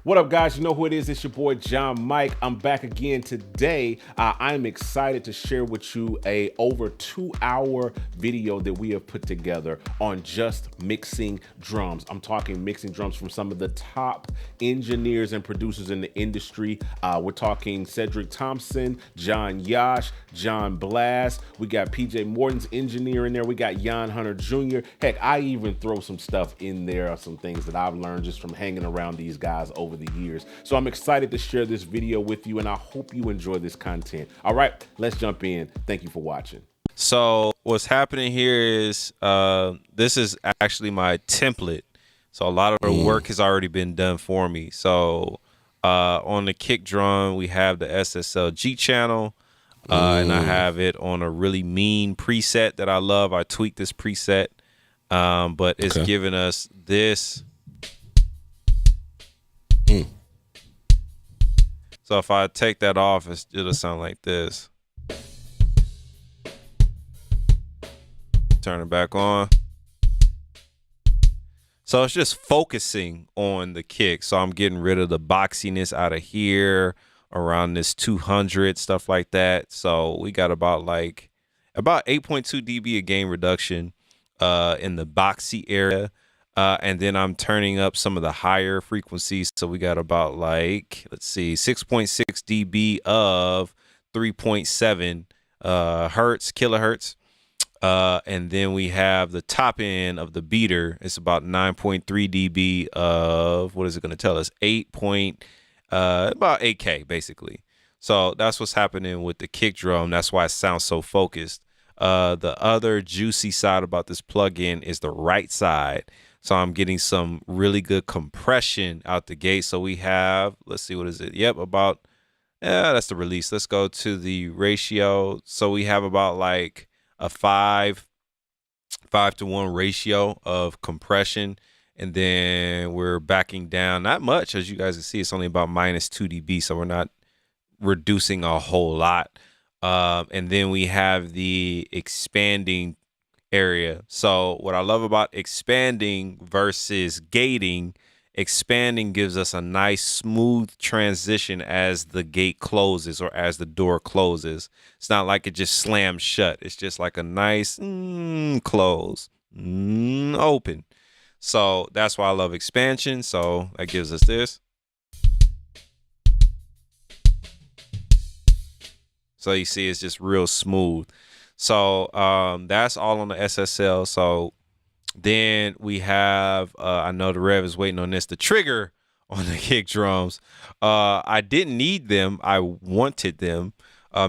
What up, guys? You know who it is. It's your boy, John Mike. I'm back again today. I'm excited to share with you a over 2-hour video that we have put together on just mixing drums. I'm talking mixing drums from some of the top engineers and producers in the industry. We're talking Cedric Thompson, Yosh, Blass. We got PJ Morton's engineer in there. We got Yaahn Hunter Jr. Heck, I even throw some stuff in there, some things that I've learned just from hanging around these guys over the years. So I'm excited to share this video with you, and I hope you enjoy this content. All right, let's jump in. Thank you for watching. So what's happening here is this is actually my template. So a lot of the work has already been done for me. So on the kick drum, we have the SSLG channel, and I have it on a really mean preset that I love. I tweaked this preset, but it's giving us this. So if I take that off, it'll sound like this. Turn it back on. So it's just focusing on the kick. So I'm getting rid of the boxiness out of here, around this 200, stuff like that. So we got about 8.2 dB of gain reduction in the boxy area. And then I'm turning up some of the higher frequencies. So we got about 6.6 dB of 3.7 kilohertz. And then we have the top end of the beater. It's about 9.3 dB of, what is it going to tell us? About 8K basically. So that's what's happening with the kick drum. That's why it sounds so focused. The other juicy side about this plugin is the right side. So I'm getting some really good compression out the gate. So we have, let's see, what is it? Yep, that's the release. Let's go to the ratio. So we have about a 5:1 ratio of compression. And then we're backing down, not much, as you guys can see. It's only about -2 dB. So we're not reducing a whole lot. And then we have the expanding area. So what I love about expanding versus gating, expanding gives us a nice smooth transition as the gate closes or as the door closes. It's not like it just slams shut. It's just like a nice close, open. So that's why I love expansion. So that gives us this. So you see it's just real smooth. So that's all on the SSL. So then we have, I know the Rev is waiting on this, the trigger on the kick drums. I didn't need them. I wanted them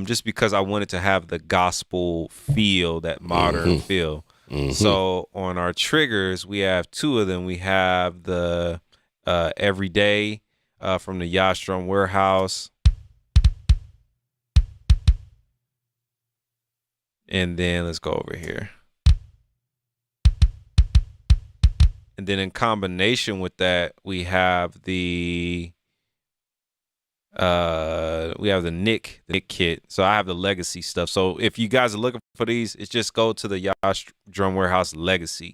just because I wanted to have the gospel feel, that modern feel. So on our triggers, we have two of them. We have the Everyday from the Yosh Drum Warehouse. And then let's go over here. And then in combination with that, we have the Nick kit. So I have the Legacy stuff. So if you guys are looking for these, it's just go to the Yosh Drum Warehouse Legacy.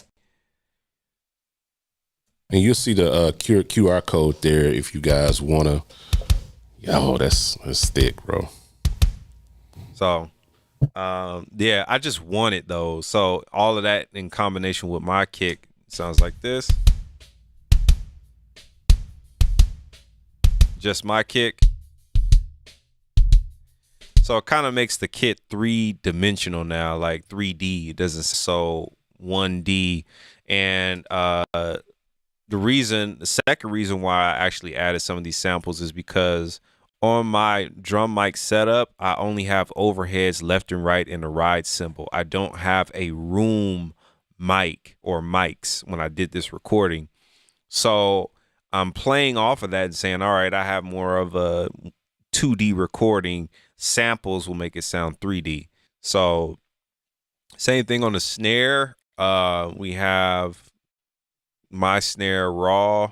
And you'll see the QR code there if you guys want to. Yo, that's thick, bro. So yeah, I just want it though. So all of that in combination with my kick sounds like this. Just my kick. So it kind of makes the kit 3-dimensional now, like 3D. It doesn't so 1D. And the second reason why I actually added some of these samples is because on my drum mic setup, I only have overheads left and right and a ride cymbal. I don't have a room mic or mics when I did this recording. So I'm playing off of that and saying, all right, I have more of a 2D recording. Samples will make it sound 3D. So same thing on the snare. We have my snare raw.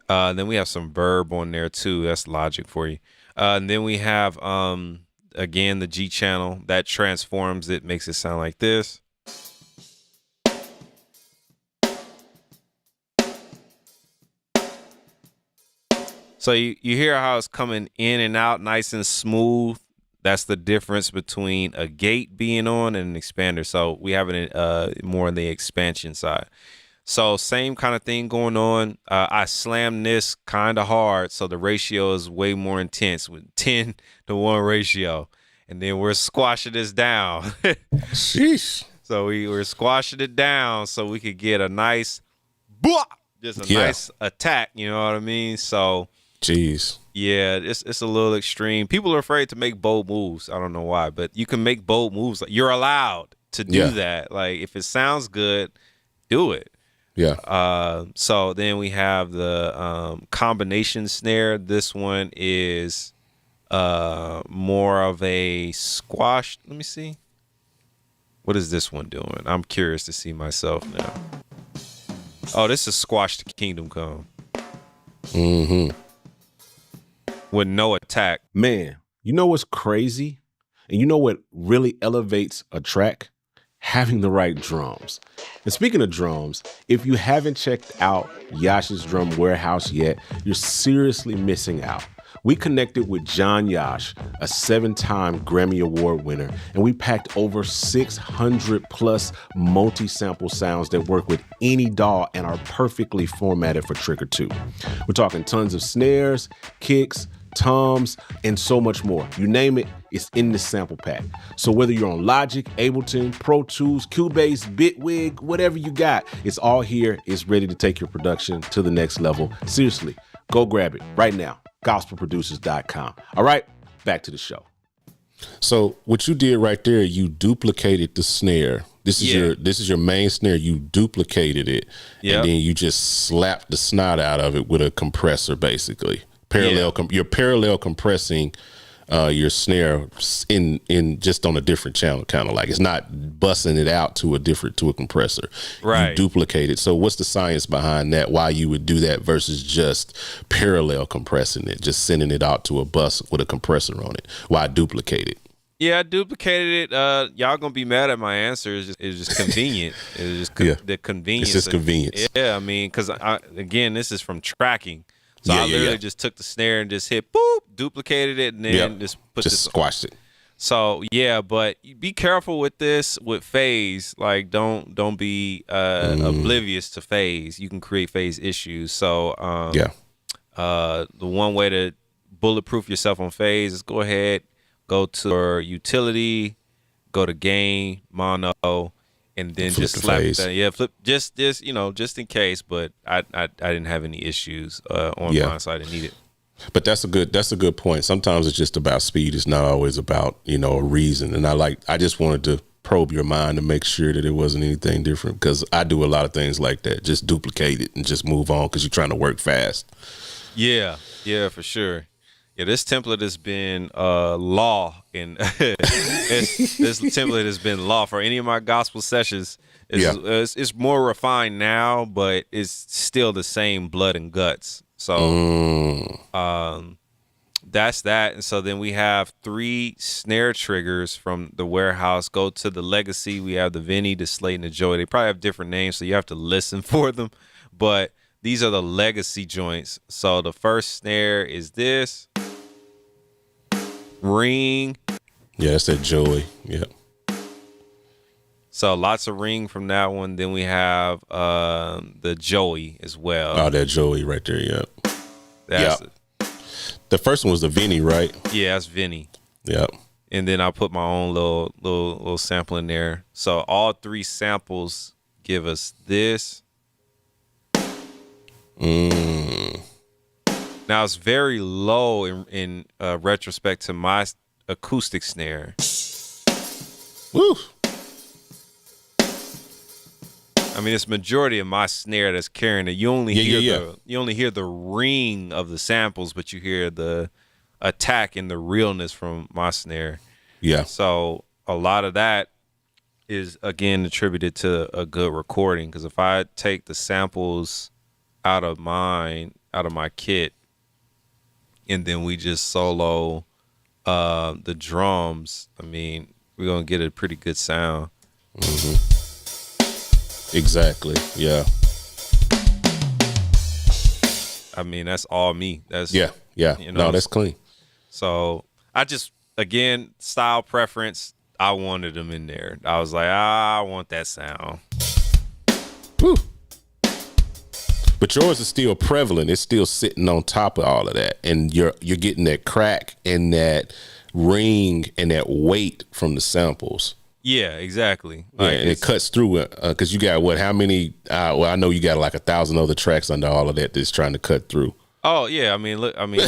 Then we have some verb on there too. That's Logic for you. And then we have again the G channel that transforms it, makes it sound like this. So you hear how it's coming in and out nice and smooth. That's the difference between a gate being on and an expander. So we have it more on the expansion side. So same kind of thing going on. I slammed this kind of hard, so the ratio is way more intense with 10-to-1 ratio. And then we're squashing this down. Sheesh. So we're squashing it down so we could get a nice, nice attack. You know what I mean? So, jeez. Yeah, it's a little extreme. People are afraid to make bold moves. I don't know why, but you can make bold moves. Like, you're allowed to do that. Like, if it sounds good, do it. Yeah. So then we have the combination snare. This one is more of a squash. Let me see. What is this one doing? I'm curious to see myself now. Oh, this is Squash the Kingdom Come. Mm-hmm. With no attack. Man, you know what's crazy? And you know what really elevates a track? Having the right drums. And speaking of drums, if you haven't checked out Yosh's Drum Warehouse yet, you're seriously missing out. We connected with Yosh, a 7-time Grammy Award winner, and we packed over 600 plus multi-sample sounds that work with any DAW and are perfectly formatted for Trick or Two. We're talking tons of snares, kicks, toms, and so much more. You name it, it's in this sample pack. So whether you're on Logic, Ableton, Pro Tools, Cubase, Bitwig, whatever you got, it's all here. It's ready to take your production to the next level. Seriously, go grab it right now. gospelproducers.com. All right, back to the show. So what you did right there, you duplicated the snare. This is your main snare. You duplicated it, and then you just slapped the snot out of it with a compressor, basically. You're parallel compressing your snare in just on a different channel, kind of like it's not busting it out to a compressor. Right. You duplicate it. So what's the science behind that? Why you would do that versus just parallel compressing it, just sending it out to a bus with a compressor on it? Why duplicate it? Yeah, I duplicated it. Y'all gonna be mad at my answer. It's just convenient. It's just the convenience. It's just convenience. Yeah, I mean, because again, this is from tracking. So I literally just took the snare and just hit boop, duplicated it, and then just squashed it. So yeah, but be careful with this with phase. Like don't be oblivious to phase. You can create phase issues. So the one way to bulletproof yourself on phase is go ahead, go to your utility, go to gain, mono, and then just slap that. Flip just in case. But I didn't have any issues on mine, so I didn't need it. But that's a good point. Sometimes it's just about speed. It's not always about a reason. And I just wanted to probe your mind to make sure that it wasn't anything different, because I do a lot of things like that. Just duplicate it and just move on because you're trying to work fast. Yeah, for sure. Yeah, this template has been law, and this template has been law for any of my gospel sessions. It's more refined now, but it's still the same blood and guts. So that's that. And so then we have 3 snare triggers from the warehouse. Go to the Legacy. We have the Vinny, the Slate, and the Joy. They probably have different names, so you have to listen for them. But these are the Legacy joints. So the first snare is this. Ring. Yeah, that's that Joey. Yeah. So lots of ring from that one. Then we have the Joey as well. Oh, that Joey right there. Yeah. The first one was the Vinny, right? Yeah, that's Vinny. Yeah. And then I put my own little sample in there. So all 3 samples give us this. Now it's very low in retrospect to my acoustic snare. Woo. I mean, it's majority of my snare that's carrying it. You only hear the ring of the samples, but you hear the attack and the realness from my snare. Yeah. So a lot of that is again attributed to a good recording. Because if I take the samples out of my kit, and then we just solo the drums, I mean, we're gonna get a pretty good sound. Mm-hmm. Exactly. Yeah. I mean, that's all me. That's yeah. You know, No, that's clean. So I just, again, style preference. I wanted them in there. I was like, I want that sound. Whew. But yours is still prevalent. It's still sitting on top of all of that, and you're getting that crack and that ring and that weight from the samples. Yeah, exactly. Yeah, Like, and it cuts through it because you got how many? Well, I know you got like 1,000 other tracks under all of that that's trying to cut through. Oh yeah, I mean, look, I mean,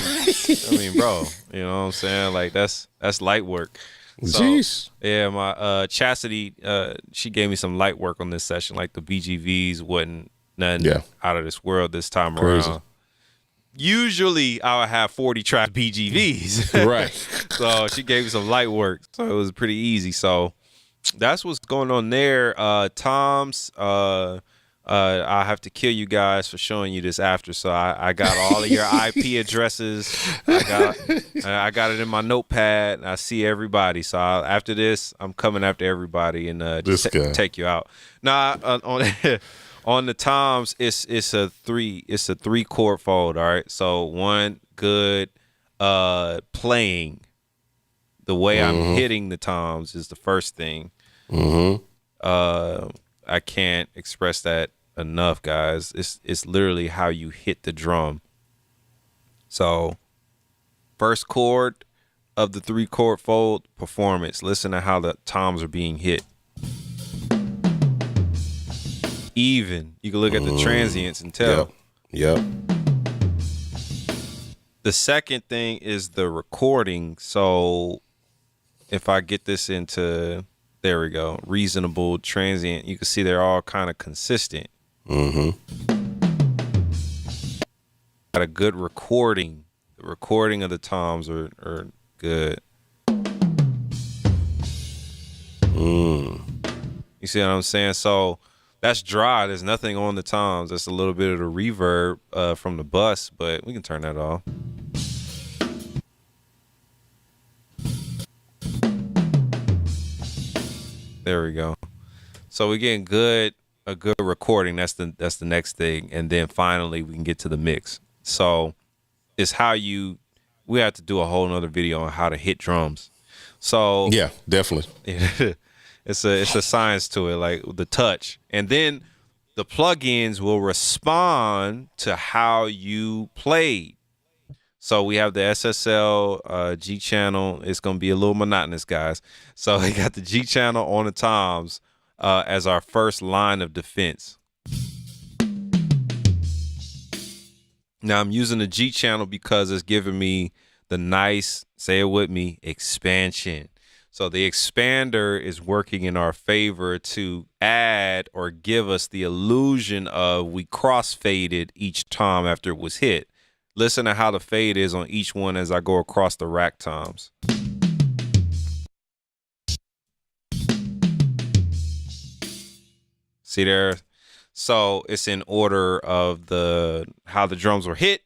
bro, you know what I'm saying? Like that's light work. So, Jeez. yeah, my Chastity, she gave me some light work on this session. Like the BGVs wasn't nothing out of this world this time around. Usually I would have 40 track BGVs. Right. So she gave me some light work. So it was pretty easy. So that's what's going on there. Tom's, I have to kill you guys for showing you this after. So I got all of your IP addresses. I got it in my notepad. And I see everybody. So after this, I'm coming after everybody and just take you out. Nah, on the Toms, it's a 3-chord fold. All right. So one good playing. The way I'm hitting the Toms is the first thing. I can't express that enough, guys. It's literally how you hit the drum. So, first chord of the 3-chord fold, performance. Listen to how the toms are being hit. Even. You can look at the transients and tell. Yep. The second thing is the recording. So, if I get this into... There we go. Reasonable, transient. You can see they're all kind of consistent. Got a good recording. The recording of the toms are good. You see what I'm saying? So that's dry. There's nothing on the toms. That's a little bit of the reverb from the bus, but we can turn that off. There we go. So we're getting a good recording. That's the next thing, and then finally we can get to the mix. So it's we have to do a whole nother video on how to hit drums. So yeah, definitely. It's a science to it, like the touch, and then the plugins will respond to how you played. So we have the SSL G channel. It's going to be a little monotonous, guys. So we got the G channel on the toms as our first line of defense. Now I'm using the G channel because it's giving me the nice, say it with me, expansion. So the expander is working in our favor to add or give us the illusion of we crossfaded each tom after it was hit. Listen to how the fade is on each one as I go across the rack toms. See there? So it's in order of how the drums were hit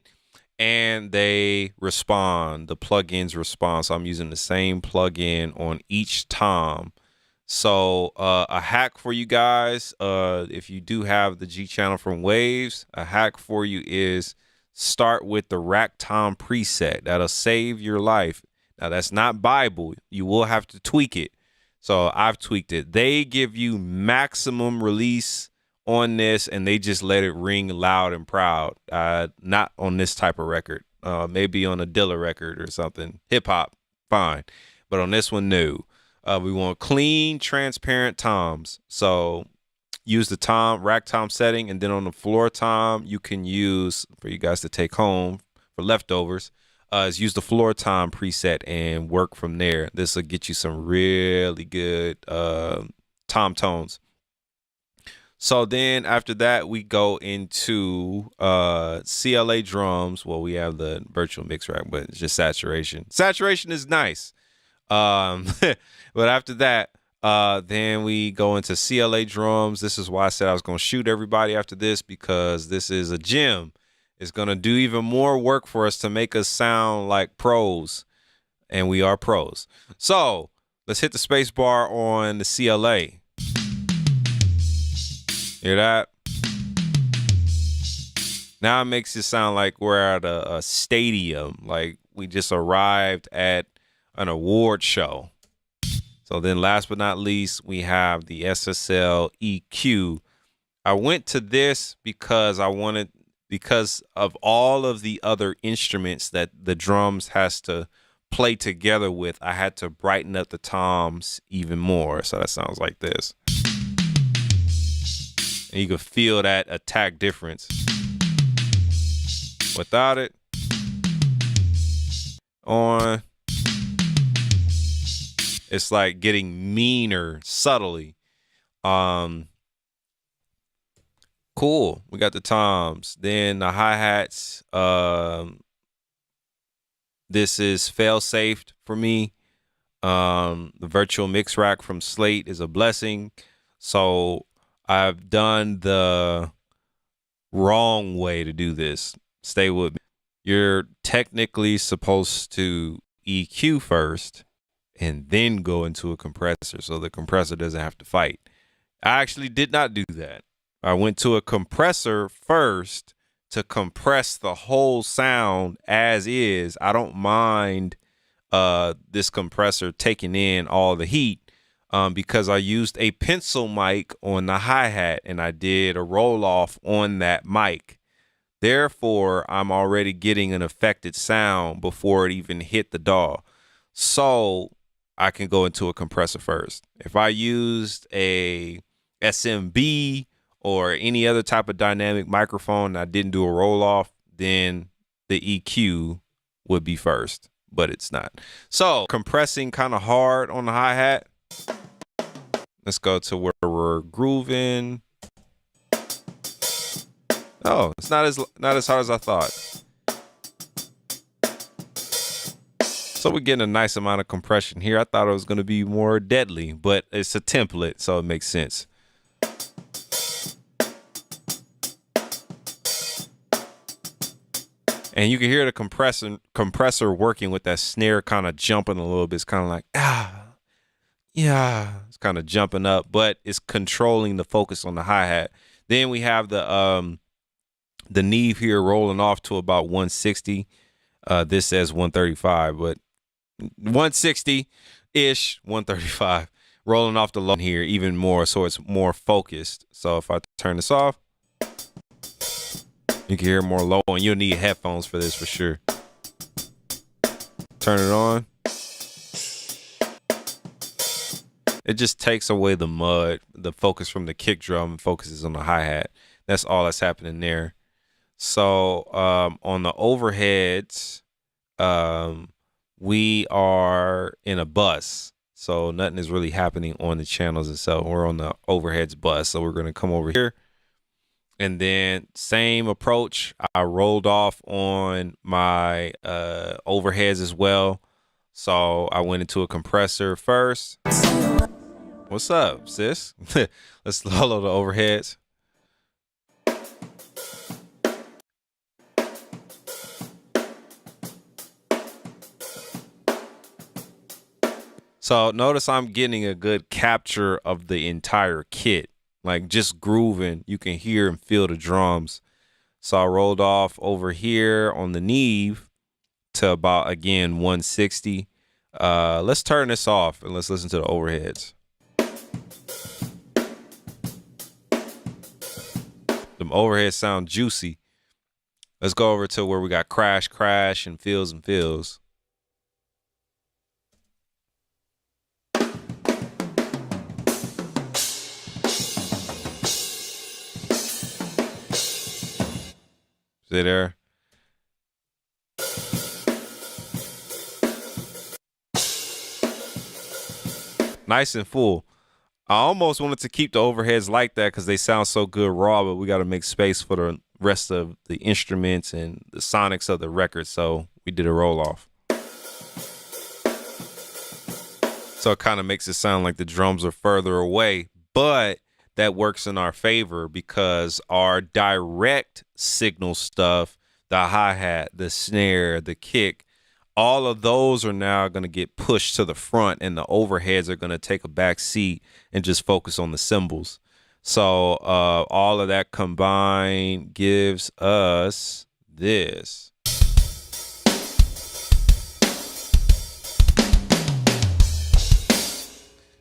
and they respond. The plugins respond. So I'm using the same plugin on each tom. So a hack for you guys, if you do have the G channel from Waves, a hack for you is start with the rack tom preset. That'll save your life. Now that's not Bible. You will have to tweak it. So I've tweaked it. They give you maximum release on this and they just let it ring loud and proud. Not on this type of record. Maybe on a Dilla record or something. Hip hop, fine. But on this one, no. We want clean, transparent toms. So use the rack tom setting, and then on the floor tom, you can use, for you guys to take home for leftovers, is use the floor tom preset and work from there. This will get you some really good tom tones. So then after that, we go into CLA drums. Well, we have the virtual mix rack, but it's just saturation. Saturation is nice. But after that, then we go into CLA drums. This is why I said I was going to shoot everybody after this, because this is a gym. It's going to do even more work for us to make us sound like pros. And we are pros. So let's hit the space bar on the CLA. Hear that? Now it makes it sound like we're at a stadium, like we just arrived at an award show. So then last but not least, we have the SSL EQ. I went to this because because of all of the other instruments that the drums has to play together with, I had to brighten up the toms even more. So that sounds like this. And you can feel that attack difference. Without it on, it's like getting meaner subtly. Cool. We got the toms. Then the hi-hats. This is fail-safed for me. The virtual mix rack from Slate is a blessing. So I've done the wrong way to do this. Stay with me. You're technically supposed to EQ first and then go into a compressor so the compressor doesn't have to fight. I actually did not do that. I went to a compressor first to compress the whole sound as is. I don't mind this compressor taking in all the heat because I used a pencil mic on the hi-hat and I did a roll-off on that mic. Therefore, I'm already getting an affected sound before it even hit the DAW. So I can go into a compressor first. If I used a SMB or any other type of dynamic microphone and I didn't do a roll-off, then the EQ would be first, but it's not. So compressing kind of hard on the hi-hat. Let's go to where we're grooving. Oh, it's not as hard as I thought. So we're getting a nice amount of compression here. I thought it was going to be more deadly, but it's a template, so it makes sense. And you can hear the compressor working with that snare kind of jumping a little bit. It's kind of like, yeah, it's kind of jumping up, but it's controlling the focus on the hi-hat. Then we have the Neve here rolling off to about 160. This says 135, but 160-ish, 135. Rolling off the low here even more, so it's more focused. So if I turn this off, you can hear more low, and you'll need headphones for this for sure. Turn it on. It just takes away the mud, the focus from the kick drum, and focuses on the hi-hat. That's all that's happening there. So on the overheads, we are in a bus. So nothing is really happening on the channels itself. We're on the overheads bus. So we're going to come over here. And then same approach. I rolled off on my overheads as well. So I went into a compressor first. What's up, sis? Let's follow the overheads. So notice I'm getting a good capture of the entire kit. Like just grooving, you can hear and feel the drums. So I rolled off over here on the Neve to about, again, 160. Let's turn this off and let's listen to the overheads. Them overheads sound juicy. Let's go over to where we got crash, crash, and fills and fills. See there? Nice and full. I almost wanted to keep the overheads like that because they sound so good raw, but we got to make space for the rest of the instruments and the sonics of the record. So we did a roll off. So it kind of makes it sound like the drums are further away, but that works in our favor because our direct signal stuff, the hi-hat, the snare, the kick, all of those are now going to get pushed to the front and the overheads are going to take a back seat and just focus on the cymbals. So all of that combined gives us this.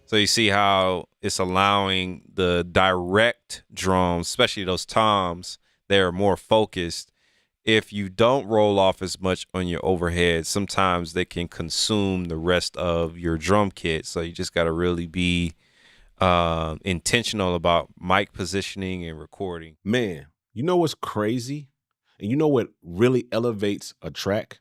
So you see how it's allowing the direct drums, especially those toms, they're more focused. If you don't roll off as much on your overhead, sometimes they can consume the rest of your drum kit. So you just got to really be intentional about mic positioning and recording. Man, you know what's crazy? And you know what really elevates a track?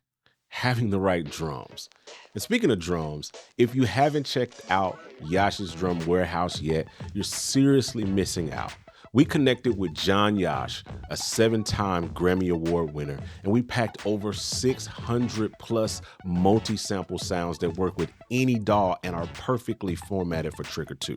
Having the right drums. And speaking of drums, if you haven't checked out Yosh's Drum Warehouse yet, you're seriously missing out. We connected with Yosh, a 7-time Grammy Award winner, and we packed over 600 plus multi-sample sounds that work with any DAW and are perfectly formatted for Trick or Two.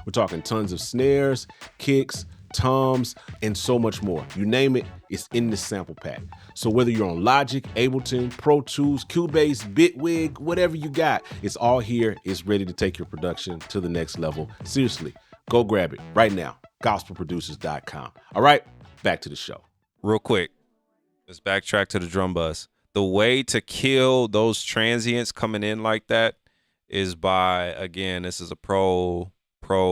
We're talking tons of snares, kicks, toms, and so much more. You name it, it's in this sample pack. So whether you're on Logic, Ableton, Pro Tools, Cubase, Bitwig, whatever you got, it's all here. It's ready to take your production to the next level. Seriously, go grab it right now. gospelproducers.com. All right, back to the show. Real quick, let's backtrack to the drum bus. The way to kill those transients coming in like that is by, again, this is a pro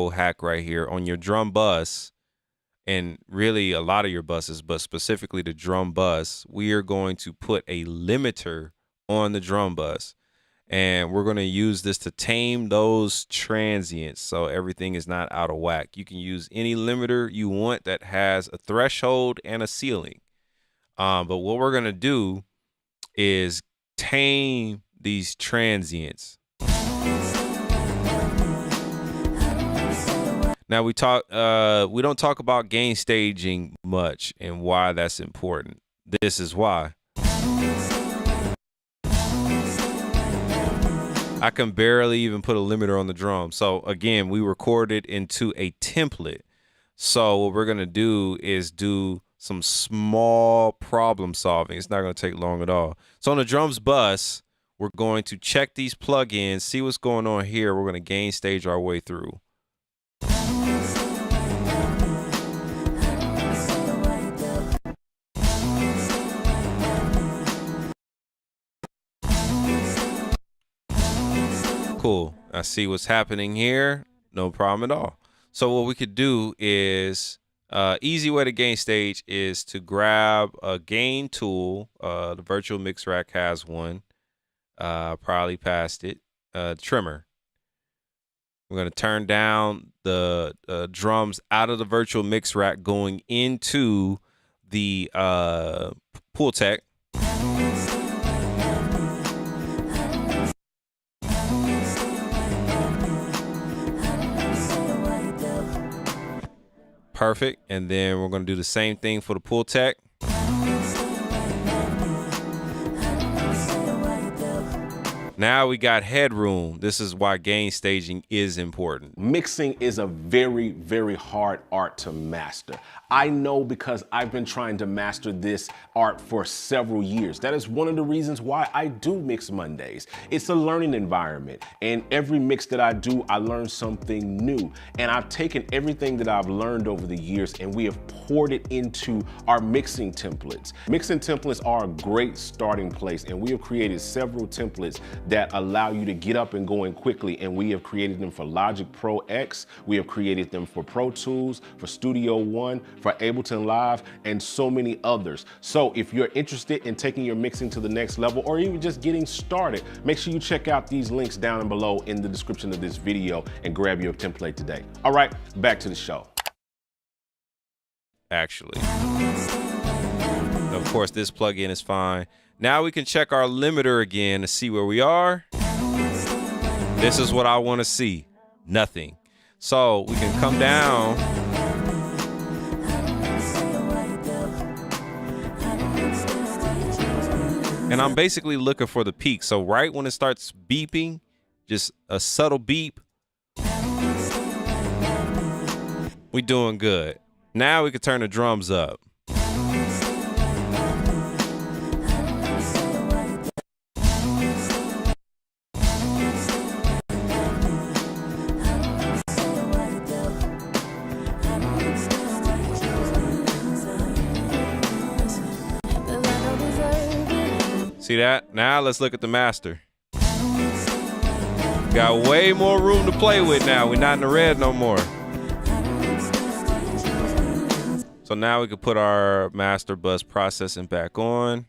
hack right here on your drum bus. And really a lot of your buses, but specifically the drum bus, we are going to put a limiter on the drum bus. And we're going to use this to tame those transients so everything is not out of whack. You can use any limiter you want that has a threshold and a ceiling. But what we're going to do is tame these transients. Now we don't talk about gain staging much and why that's important. This is why. I can barely even put a limiter on the drum. So again, we recorded into a template. So what we're gonna do is do some small problem solving. It's not gonna take long at all. So on the drums bus, we're going to check these plugins, see what's going on here. We're gonna gain stage our way through. Cool. I see what's happening here. No problem at all. So what we could do is easy way to gain stage is to grab a gain tool. The virtual mix rack has one. Probably past it. Trimmer. We're going to turn down the drums out of the virtual mix rack going into the pool tech. Perfect. And then we're going to do the same thing for the pool tech. Now we got headroom. This is why gain staging is important. Mixing is a very, very hard art to master. I know because I've been trying to master this art for several years. That is one of the reasons why I do Mix Mondays. It's a learning environment, and every mix that I do, I learn something new. And I've taken everything that I've learned over the years and we have poured it into our mixing templates. Mixing templates are a great starting place, and we have created several templates that allow you to get up and going quickly, and we have created them for Logic Pro X, we have created them for Pro Tools, for Studio One, for Ableton Live, and so many others. So if you're interested in taking your mixing to the next level, or even just getting started, make sure you check out these links down below in the description of this video and grab your template today. All right, back to the show. Actually, of course, this plugin is fine. Now we can check our limiter again to see where we are. This is what I want to see. Nothing. So we can come down. And I'm basically looking for the peak. So right when it starts beeping, just a subtle beep, we doing good. Now we can turn the drums up. See that? Now let's look at the master. Got way more room to play with now. We're not in the red no more. So now we can put our master bus processing back on.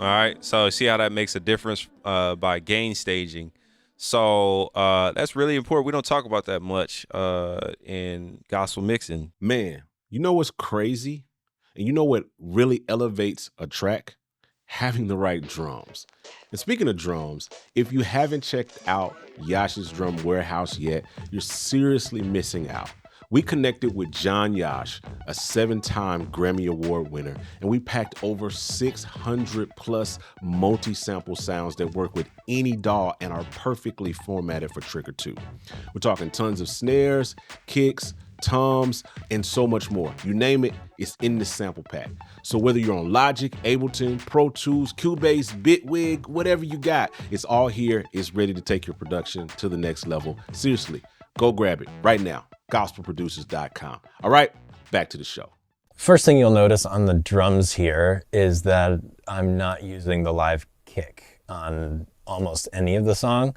All right, so see how that makes a difference by gain staging. So that's really important. We don't talk about that much in gospel mixing. Man, you know what's crazy? And you know what really elevates a track? Having the right drums. And speaking of drums, if you haven't checked out Yosh's Drum Warehouse yet, you're seriously missing out. We connected with Yosh, a 7-time Grammy Award winner, and we packed over 600 plus multi-sample sounds that work with any DAW and are perfectly formatted for Trick or Two. We're talking tons of snares, kicks, toms, and so much more. You name it, it's in this sample pack. So whether you're on Logic, Ableton, Pro Tools, Cubase, Bitwig, whatever you got, it's all here. It's ready to take your production to the next level. Seriously, go grab it right now. gospelproducers.com. All right, back to the show. First thing you'll notice on the drums here is that I'm not using the live kick on almost any of the song.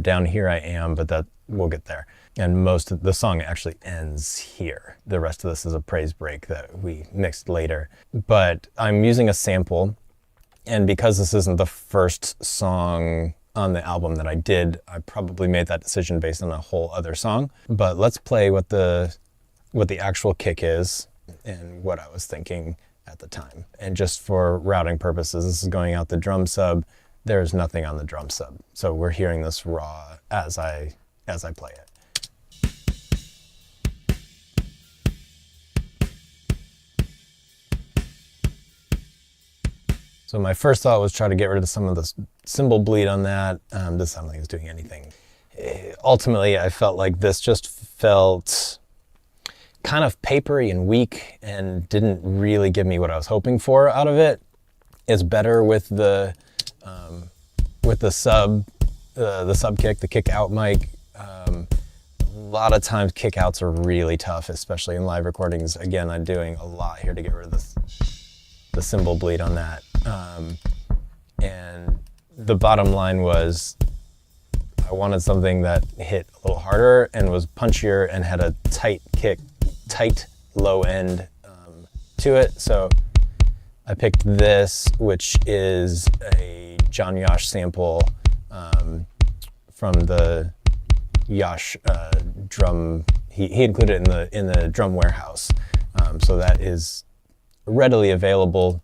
Down here I am, but that we'll get there. And most of the song actually ends here. The rest of this is a praise break that we mixed later. But I'm using a sample, and because this isn't the first song on the album that I did, I probably made that decision based on a whole other song. But let's play what the actual kick is and what I was thinking at the time. And just for routing purposes, this is going out the drum sub. There's nothing on the drum sub. So we're hearing this raw as I play it. So my first thought was try to get rid of some of the cymbal bleed on that. This I don't think is doing anything. Ultimately, I felt like this just felt kind of papery and weak and didn't really give me what I was hoping for out of it. It's better with the sub kick, the kick out mic. A lot of times kick outs are really tough, especially in live recordings. Again, I'm doing a lot here to get rid of the cymbal bleed on that. And the bottom line was I wanted something that hit a little harder and was punchier and had a tight kick, tight low end to it. So I picked this, which is a Yosh sample from the Yosh drum. He included it in the drum warehouse. So that is readily available.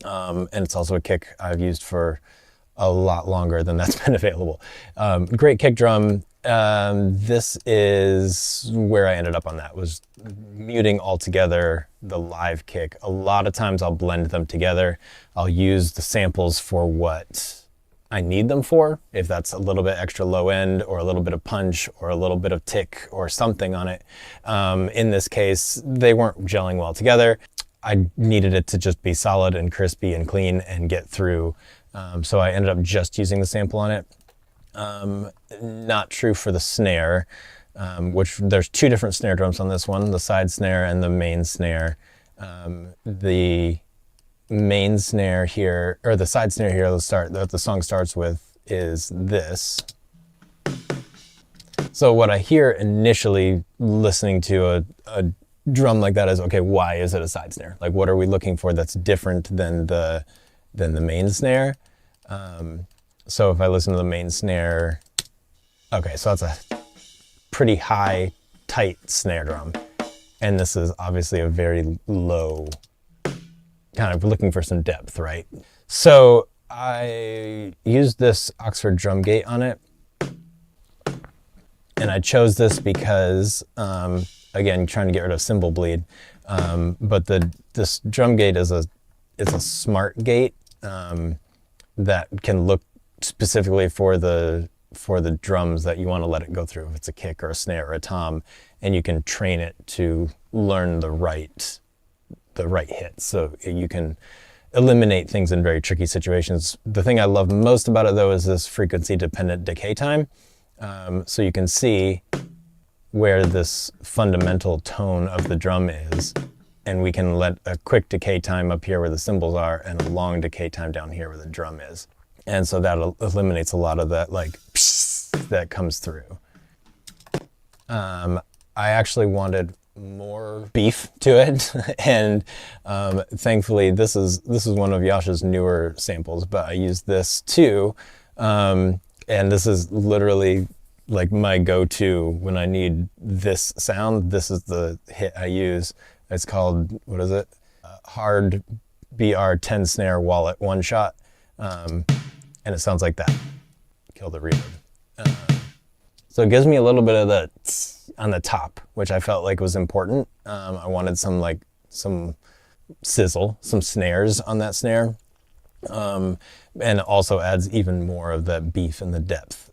And it's also a kick I've used for a lot longer than that's been available. Great kick drum. This is where I ended up on that, was muting altogether the live kick. A lot of times I'll blend them together. I'll use the samples for what I need them for, if that's a little bit extra low end or a little bit of punch or a little bit of tick or something on it. In this case, they weren't gelling well together. I needed it to just be solid and crispy and clean and get through. So I ended up just using the sample on it. Not true for the snare, which there's two different snare drums on this one, the side snare and the main snare. The main snare here, or the side snare here, that the song starts with is this. So what I hear initially listening to a drum like that is, okay, why is it a side snare? Like, what are we looking for that's different than the main snare? So if I listen to the main snare, okay, so that's a pretty high, tight snare drum. And this is obviously a very low, kind of looking for some depth, right? So I used this Oxford drum gate on it. And I chose this because, again, trying to get rid of cymbal bleed. But this drum gate is a smart gate that can look specifically for the drums that you want to let it go through, if it's a kick or a snare or a tom, and you can train it to learn the right hits. So you can eliminate things in very tricky situations. The thing I love most about it, though, is this frequency dependent decay time. So you can see where this fundamental tone of the drum is, and we can let a quick decay time up here where the cymbals are and a long decay time down here where the drum is. And so that eliminates a lot of that like that comes through. I actually wanted more beef to it, and thankfully this is one of Yosh's newer samples, but I used this too, and this is literally like my go-to when I need this sound. This is the hit I use. It's called, what is it? Hard BR 10 snare wallet one shot, and it sounds like that. Kill the reverb. So it gives me a little bit of the on the top, which I felt like was important. I wanted some sizzle, some snares on that snare, and it also adds even more of the beef and the depth.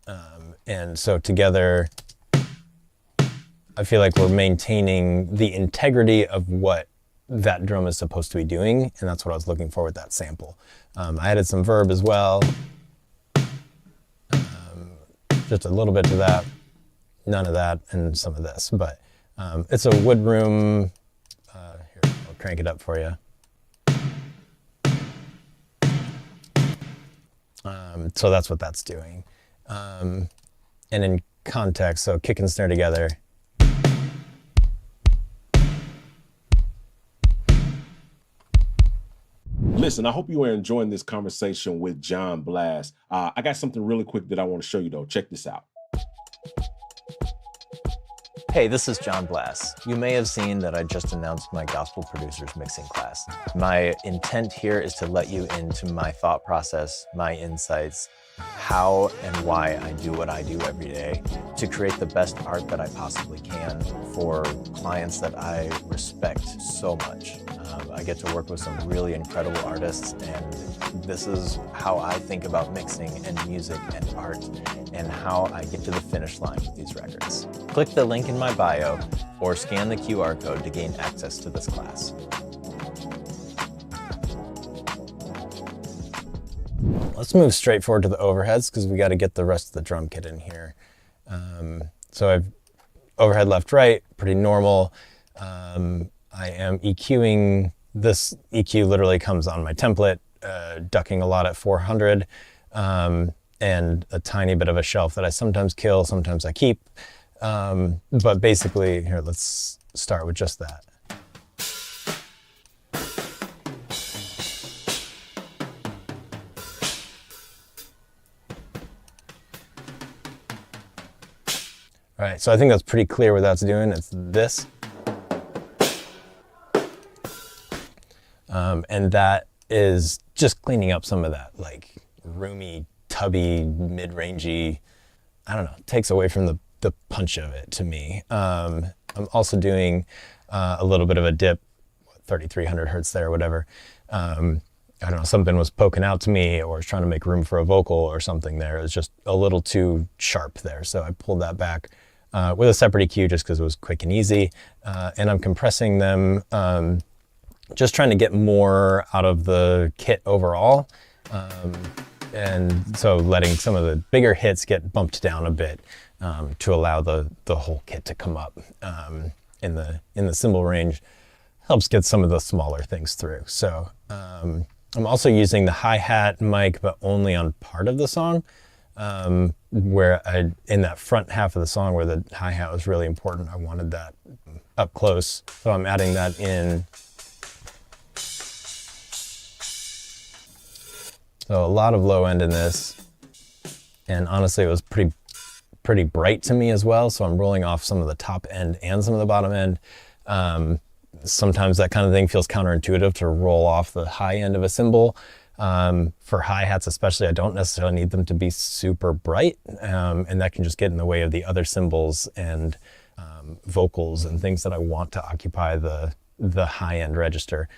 And so together, I feel like we're maintaining the integrity of what that drum is supposed to be doing, and that's what I was looking for with that sample. I added some verb as well, just a little bit to that, none of that, and some of this. But it's a wood room. Here, I'll crank it up for you. So that's what that's doing. And in context, so kick and snare together. Listen, I hope you are enjoying this conversation with John Blass. I got something really quick that I want to show you though. Check this out. Hey, this is John Blass. You may have seen that I just announced my Gospel Producers Mixing class. My intent here is to let you into my thought process, my insights, how and why I do what I do every day to create the best art that I possibly can for clients that I respect so much. I get to work with some really incredible artists, and this is how I think about mixing and music and art and how I get to the finish line with these records. Click the link in my bio or scan the QR code to gain access to this class. Let's move straight forward to the overheads because we got to get the rest of the drum kit in here. So I've overhead left, right, pretty normal. I am EQing. This EQ literally comes on my template, ducking a lot at 400, and a tiny bit of a shelf that I sometimes kill, sometimes I keep. But basically, here, let's start with just that. All right, so I think that's pretty clear what that's doing. It's this. And that is just cleaning up some of that like roomy, tubby, mid-rangey, I don't know, takes away from the punch of it to me. I'm also doing a little bit of a dip, 3,300 hertz there or whatever. I don't know, something was poking out to me or was trying to make room for a vocal or something there. It was just a little too sharp there. So I pulled that back with a separate EQ just because it was quick and easy. And I'm compressing them, just trying to get more out of the kit overall. And so letting some of the bigger hits get bumped down a bit to allow the whole kit to come up in the cymbal range. Helps get some of the smaller things through. So I'm also using the hi-hat mic, but only on part of the song, where in that front half of the song where the hi-hat was really important, I wanted that up close. So I'm adding that in. So a lot of low end in this. And honestly, it was pretty bright to me as well. So I'm rolling off some of the top end and some of the bottom end. Sometimes that kind of thing feels counterintuitive to roll off the high end of a cymbal. For hi-hats especially, I don't necessarily need them to be super bright, and that can just get in the way of the other cymbals and vocals and things that I want to occupy the high-end register.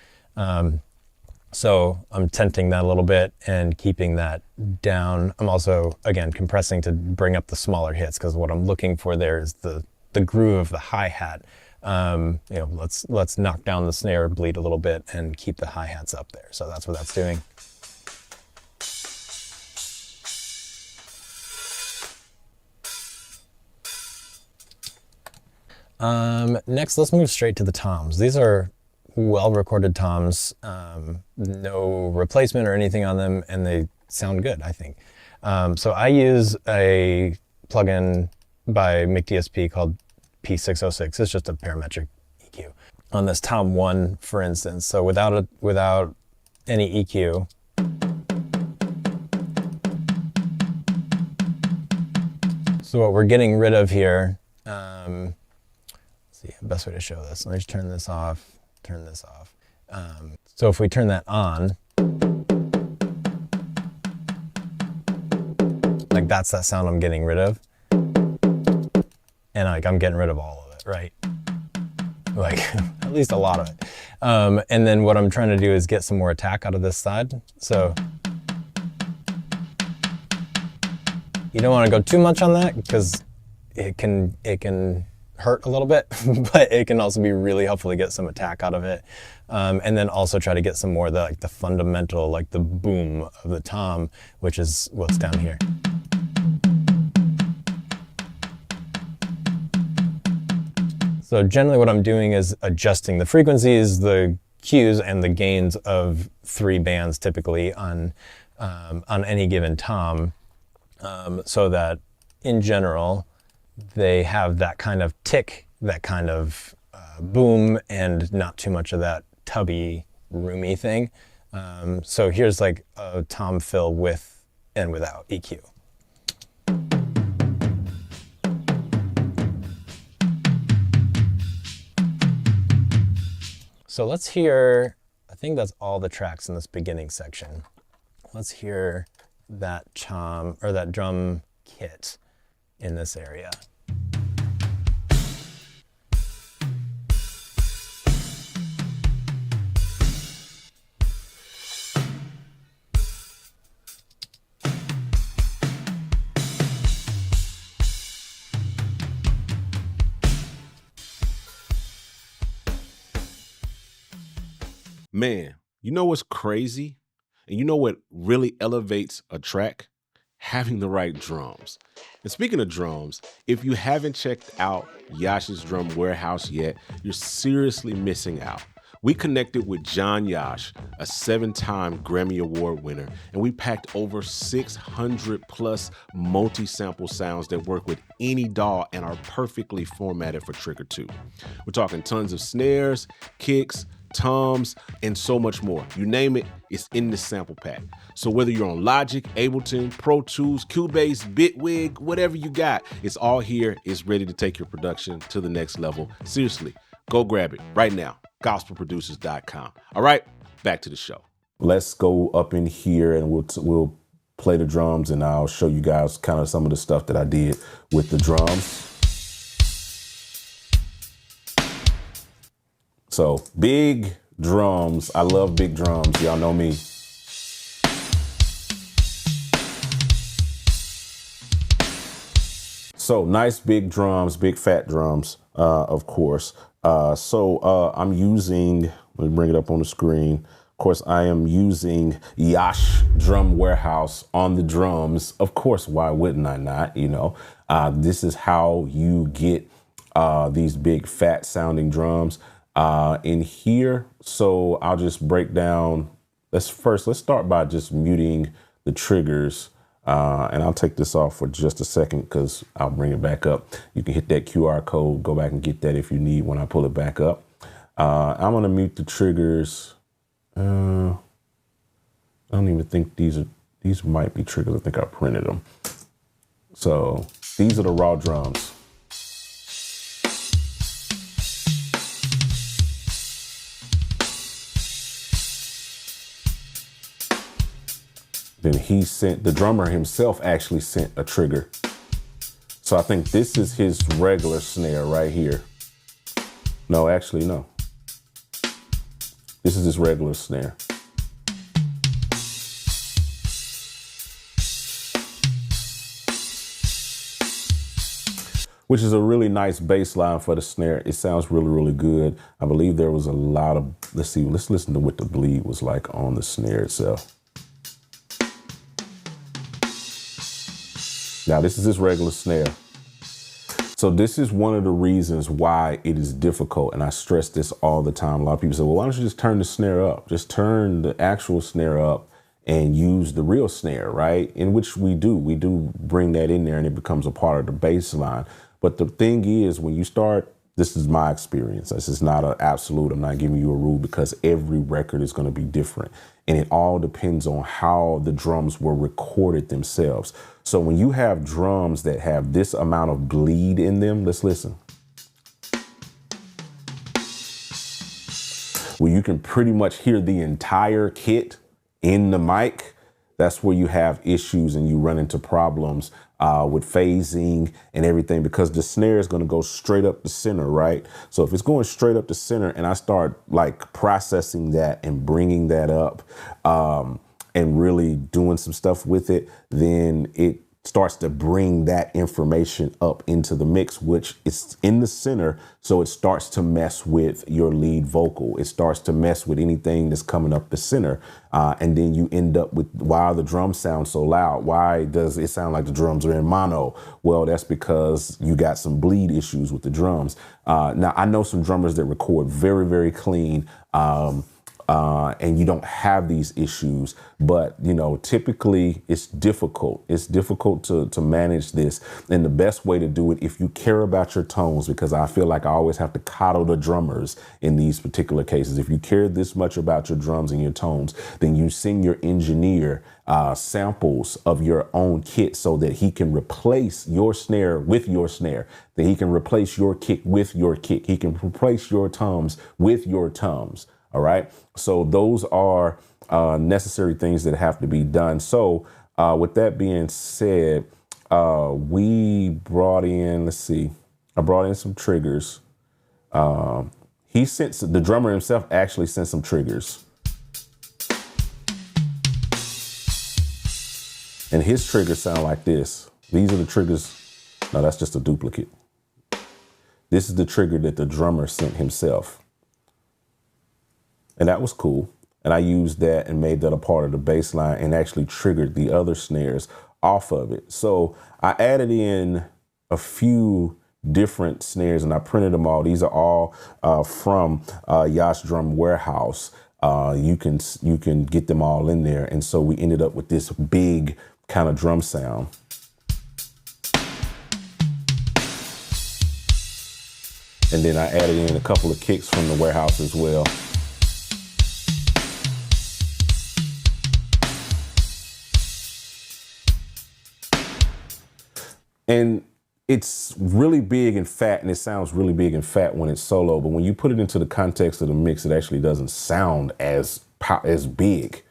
So I'm tenting that a little bit and keeping that down. I'm also, again, compressing to bring up the smaller hits because what I'm looking for there is the groove of the hi-hat. Let's knock down the snare, bleed a little bit, and keep the hi-hats up there. So that's what that's doing. Next, let's move straight to the toms. These are well-recorded toms, no replacement or anything on them, and they sound good, I think. So I use a plugin by McDSP called P606. It's just a parametric EQ on this Tom 1, for instance. So without any EQ, so what we're getting rid of here, let's see, the best way to show this. Let me just turn this off, turn this off. So if we turn that on, like that's that sound I'm getting rid of. And like I'm getting rid of all of it, right? Like at least a lot of it. And then what I'm trying to do is get some more attack out of this side. So you don't want to go too much on that because it can hurt a little bit, but it can also be really helpful to get some attack out of it. And then also try to get some more of the fundamental, like the boom of the tom, which is what's down here. So generally what I'm doing is adjusting the frequencies, the cues, and the gains of 3 bands typically on any given tom, so that in general they have that kind of tick, that kind of boom, and not too much of that tubby, roomy thing. So here's like a tom fill with and without EQ. So let's hear, I think that's all the tracks in this beginning section. Let's hear that tom or that drum kit in this area. Man, you know what's crazy? And you know what really elevates a track? Having the right drums. And speaking of drums, if you haven't checked out Yosh's Drum Warehouse yet, you're seriously missing out. We connected with Yosh, a 7-time Grammy Award winner, and we packed over 600 plus multi-sample sounds that work with any DAW and are perfectly formatted for Trigger 2. We're talking tons of snares, kicks, toms, and so much more. You name it, it's in this sample pack. So whether you're on Logic, Ableton, Pro Tools, Cubase, Bitwig, whatever you got, it's all here. It's ready to take your production to the next level. Seriously, go grab it right now. gospelproducers.com. All right, back to the show. Let's go up in here and we'll play the drums, and I'll show you guys kind of some of the stuff that I did with the drums. So big drums. I love big drums. Y'all know me. So nice big drums, big fat drums, of course. I'm using, let me bring it up on the screen. Of course, I am using Yosh Drum Warehouse on the drums. Of course, why wouldn't I not? You know, this is how you get these big fat sounding drums in here. So I'll just break down. Let's start by just muting the triggers. And I'll take this off for just a second because I'll bring it back up. You can hit that QR code, go back and get that if you need when I pull it back up. I'm gonna mute the triggers. I don't even think these might be triggers. I think I printed them. So these are the raw drums. Then the drummer himself actually sent a trigger. So I think this is his regular snare right here. No, actually, no. This is his regular snare. Which is a really nice bass line for the snare. It sounds really, really good. I believe there was a lot of, let's listen to what the bleed was like on the snare itself. Now, this is his regular snare. So this is one of the reasons why it is difficult. And I stress this all the time. A lot of people say, well, why don't you just turn the snare up? Just turn the actual snare up and use the real snare, right? In which we do. We do bring that in there and it becomes a part of the bass line. But the thing is, when you start, this is my experience. This is not an absolute. I'm not giving you a rule because every record is going to be different. And it all depends on how the drums were recorded themselves. So when you have drums that have this amount of bleed in them, let's listen. Where you can pretty much hear the entire kit in the mic, that's where you have issues and you run into problems with phasing and everything, because the snare is going to go straight up the center, right? So if it's going straight up the center and I start like processing that and bringing that up and really doing some stuff with it, then it starts to bring that information up into the mix, which is in the center. So it starts to mess with your lead vocal. It starts to mess with anything that's coming up the center. And then you end up with, why the drums sound so loud? Why does it sound like the drums are in mono? Well, that's because you got some bleed issues with the drums. Now, I know some drummers that record very, very clean. And you don't have these issues, but you know, typically it's difficult. It's difficult to manage this. And the best way to do it, if you care about your tones, because I feel like I always have to coddle the drummers in these particular cases. If you care this much about your drums and your tones, then you send your engineer samples of your own kit so that he can replace your snare with your snare, that he can replace your kick with your kick. He can replace your toms with your toms. All right. So those are necessary things that have to be done. So with that being said, we brought in, let's see, I brought in some triggers. He sent, the drummer himself actually sent some triggers. And his triggers sound like this. These are the triggers. No, that's just a duplicate. This is the trigger that the drummer sent himself. And that was cool. And I used that and made that a part of the bass line and actually triggered the other snares off of it. So I added in a few different snares and I printed them all. These are all from Yosh Drum Warehouse. You can get them all in there. And so we ended up with this big kind of drum sound. And then I added in a couple of kicks from the warehouse as well. And it's really big and fat, and it sounds really big and fat when it's solo. But when you put it into the context of the mix, it actually doesn't sound as big.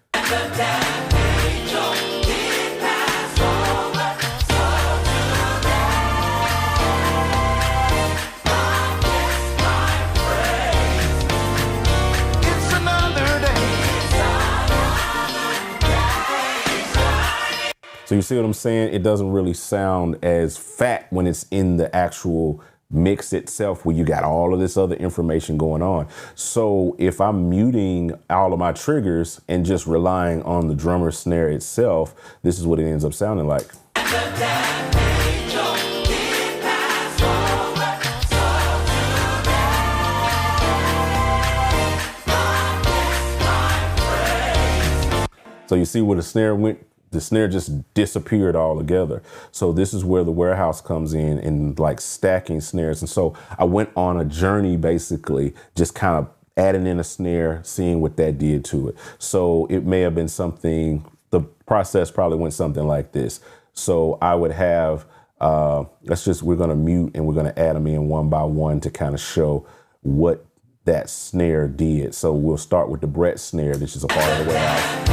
So you see what I'm saying? It doesn't really sound as fat when it's in the actual mix itself, where you got all of this other information going on. So if I'm muting all of my triggers and just relying on the drummer snare itself, this is what it ends up sounding like. So you see where the snare went? The snare just disappeared altogether. So this is where the warehouse comes in and like stacking snares. And so I went on a journey, basically just kind of adding in a snare, seeing what that did to it. So it may have been something, the process probably went something like this. So I would have, we're gonna mute and we're gonna add them in one by one to kind of show what that snare did. So we'll start with the Brett snare, which is a part of the warehouse.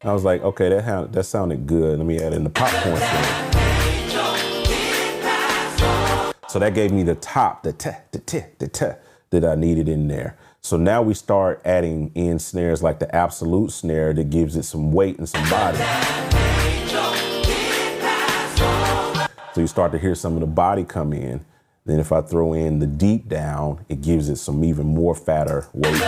I was like, okay, that sounded good. Let me add in the popcorn snare. So that gave me the top, the that I needed in there. So now we start adding in snares like the absolute snare that gives it some weight and some body. So you start to hear some of the body come in. Then if I throw in the deep down, it gives it some even more fatter weight.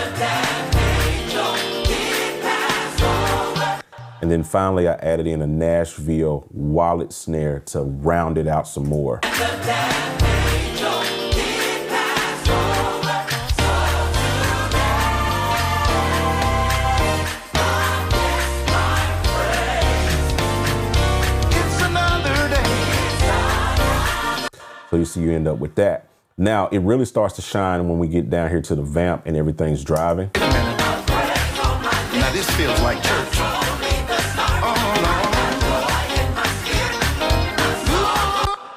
And then finally I added in a Nashville wallet snare to round it out some more. So you see, you end up with that. Now it really starts to shine when we get down here to the vamp and everything's driving. Now this feels like church.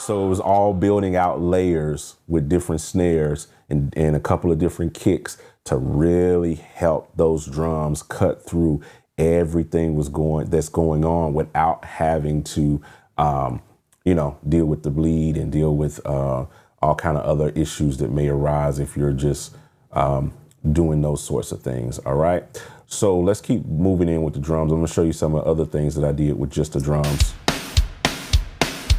So it was all building out layers with different snares and a couple of different kicks to really help those drums cut through everything that's going on without having to, you know, deal with the bleed and deal with all kind of other issues that may arise if you're just doing those sorts of things. All right. So let's keep moving in with the drums. I'm going to show you some of the other things that I did with just the drums.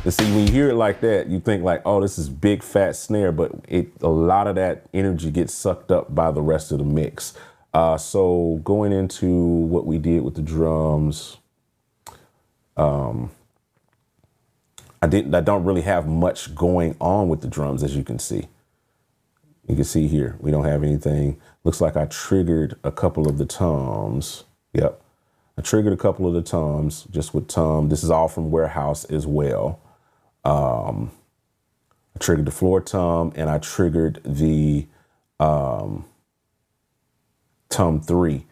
And see, when you hear it like that, you think like, oh, this is big fat snare, but a lot of that energy gets sucked up by the rest of the mix. So going into what we did with the drums, I don't really have much going on with the drums, as you can see. You can see here, we don't have anything. Looks like I triggered a couple of the toms. Yep, I triggered a couple of the toms just with tom. This is all from Warehouse as well. I triggered the floor tom and I triggered the tom 3,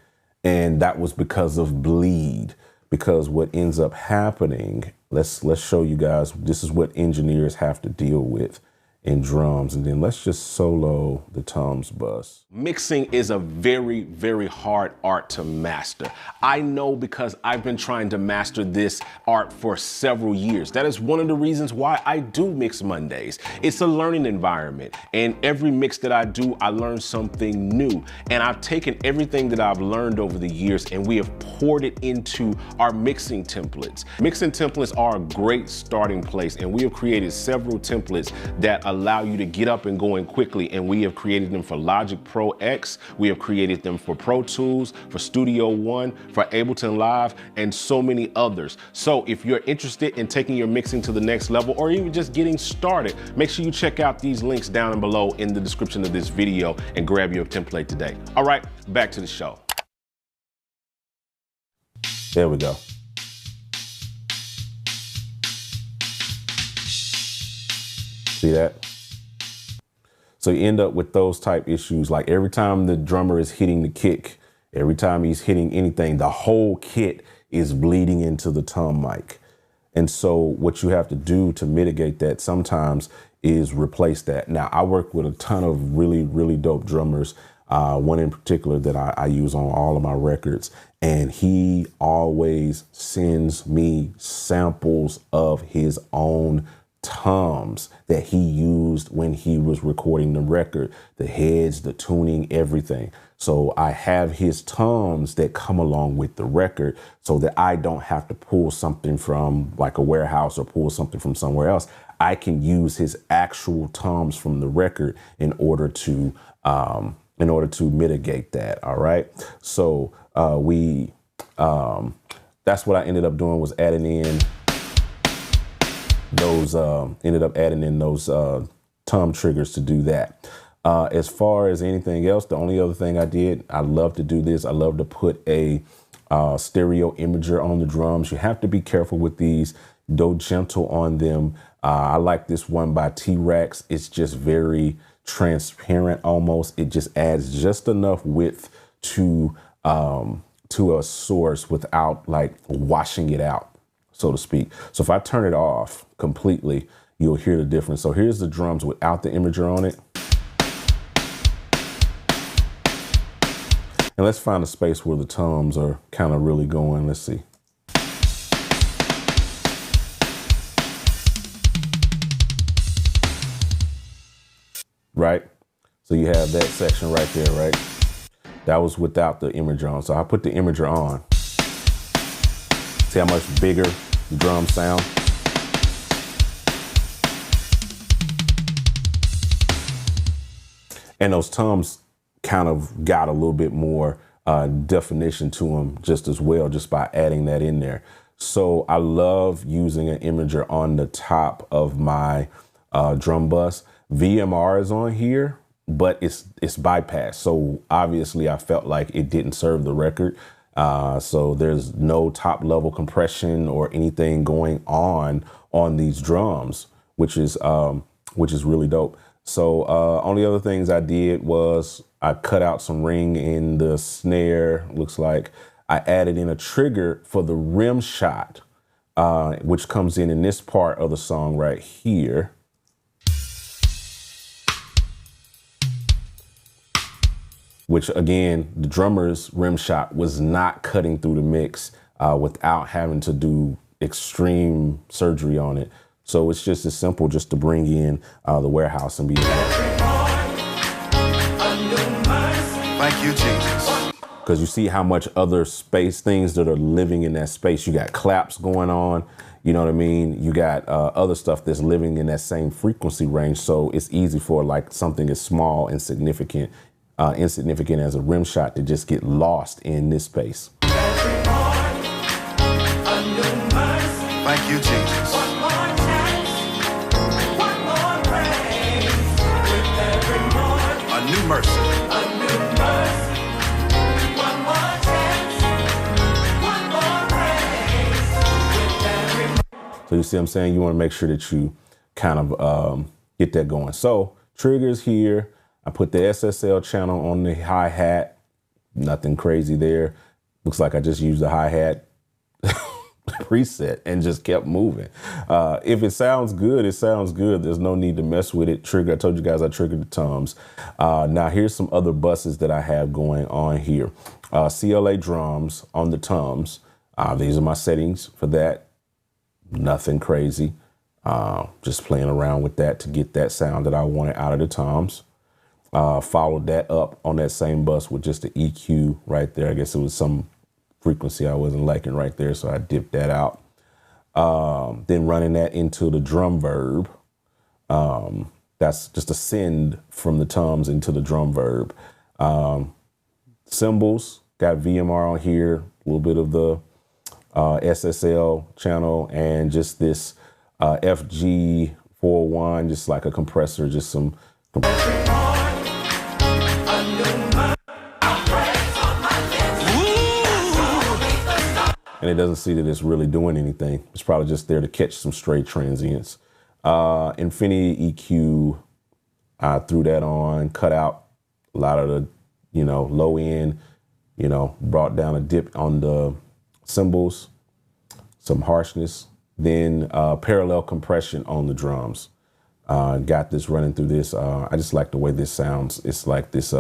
and that was because of bleed. Because what ends up happening, let's show you guys. This is what engineers have to deal with in drums, and then let's just solo the toms bus. Mixing is a very, very hard art to master. I know because I've been trying to master this art for several years. That is one of the reasons why I do Mix Mondays. It's a learning environment, and every mix that I do, I learn something new. And I've taken everything that I've learned over the years and we have poured it into our mixing templates. Mixing templates are a great starting place, and we have created several templates that allow you to get up and going quickly, and we have created them for Logic Pro X, we have created them for Pro Tools, for Studio One, for Ableton Live, and so many others. So if you're interested in taking your mixing to the next level, or even just getting started, make sure you check out these links down and below in the description of this video and grab your template today. All right, back to the show. There we go. See that? So you end up with those type issues. Like every time the drummer is hitting the kick, every time he's hitting anything, the whole kit is bleeding into the tom mic. And so what you have to do to mitigate that sometimes is replace that. Now, I work with a ton of really, really dope drummers. One in particular that I use on all of my records, and he always sends me samples of his own toms that he used when he was recording the record, the heads, the tuning, everything. So I have his toms that come along with the record so that I don't have to pull something from like a Warehouse or pull something from somewhere else. I can use his actual toms from the record in order to mitigate that. All right. So that's what I ended up doing, was adding in those tom triggers to do that. As far as anything else, the only other thing I did, I love to do this. I love to put a stereo imager on the drums. You have to be careful with these, though gentle on them. I like this one by T-Rex. It's just very transparent almost. It just adds just enough width to a source without like washing it out, so to speak. So if I turn it off completely, you'll hear the difference. So here's the drums without the imager on it. And let's find a space where the toms are kind of really going. Let's see. Right? So you have that section right there, right? That was without the imager on. So I put the imager on. See how much bigger the drums sound? And those toms kind of got a little bit more definition to them just as well, just by adding that in there. So I love using an imager on the top of my drum bus. VMR is on here, but it's bypassed. So obviously I felt like it didn't serve the record. So there's no top level compression or anything going on these drums, which is really dope. So only other things I did was I cut out some ring in the snare. Looks like I added in a trigger for the rim shot, which comes in this part of the song right here. Which again, the drummer's rim shot was not cutting through the mix without having to do extreme surgery on it. So it's just as simple just to bring in the warehouse and be able to. Thank you, Jesus. Because you see how much other space, things that are living in that space. You got claps going on, you know what I mean? You got other stuff that's living in that same frequency range. So it's easy for like something as small and insignificant as a rim shot to just get lost in this space. Thank you, Jesus. A new mercy. So you see what I'm saying? You want to make sure that you kind of get that going. So triggers here. I put the SSL channel on the hi-hat. Nothing crazy there. Looks like I just used the hi-hat preset and just kept moving. If it sounds good, it sounds good. There's no need to mess with it. Trigger, I told you guys I triggered the toms. Now here's some other buses that I have going on here. CLA drums on the toms. These are my settings for that. Nothing crazy. Just playing around with that to get that sound that I wanted out of the toms. Followed that up on that same bus with just the EQ right there. I guess it was some frequency I wasn't liking right there, so I dipped that out. Then running that into the drum verb. That's just a send from the toms into the drum verb. Cymbals, got VMR on here, a little bit of the SSL channel, and just this FG401, just like a compressor, just some and it doesn't see that it's really doing anything. It's probably just there to catch some stray transients. Infinity EQ, I threw that on, cut out a lot of the, low end, brought down a dip on the cymbals, some harshness, then parallel compression on the drums. Got this running through this. I just like the way this sounds. It's like this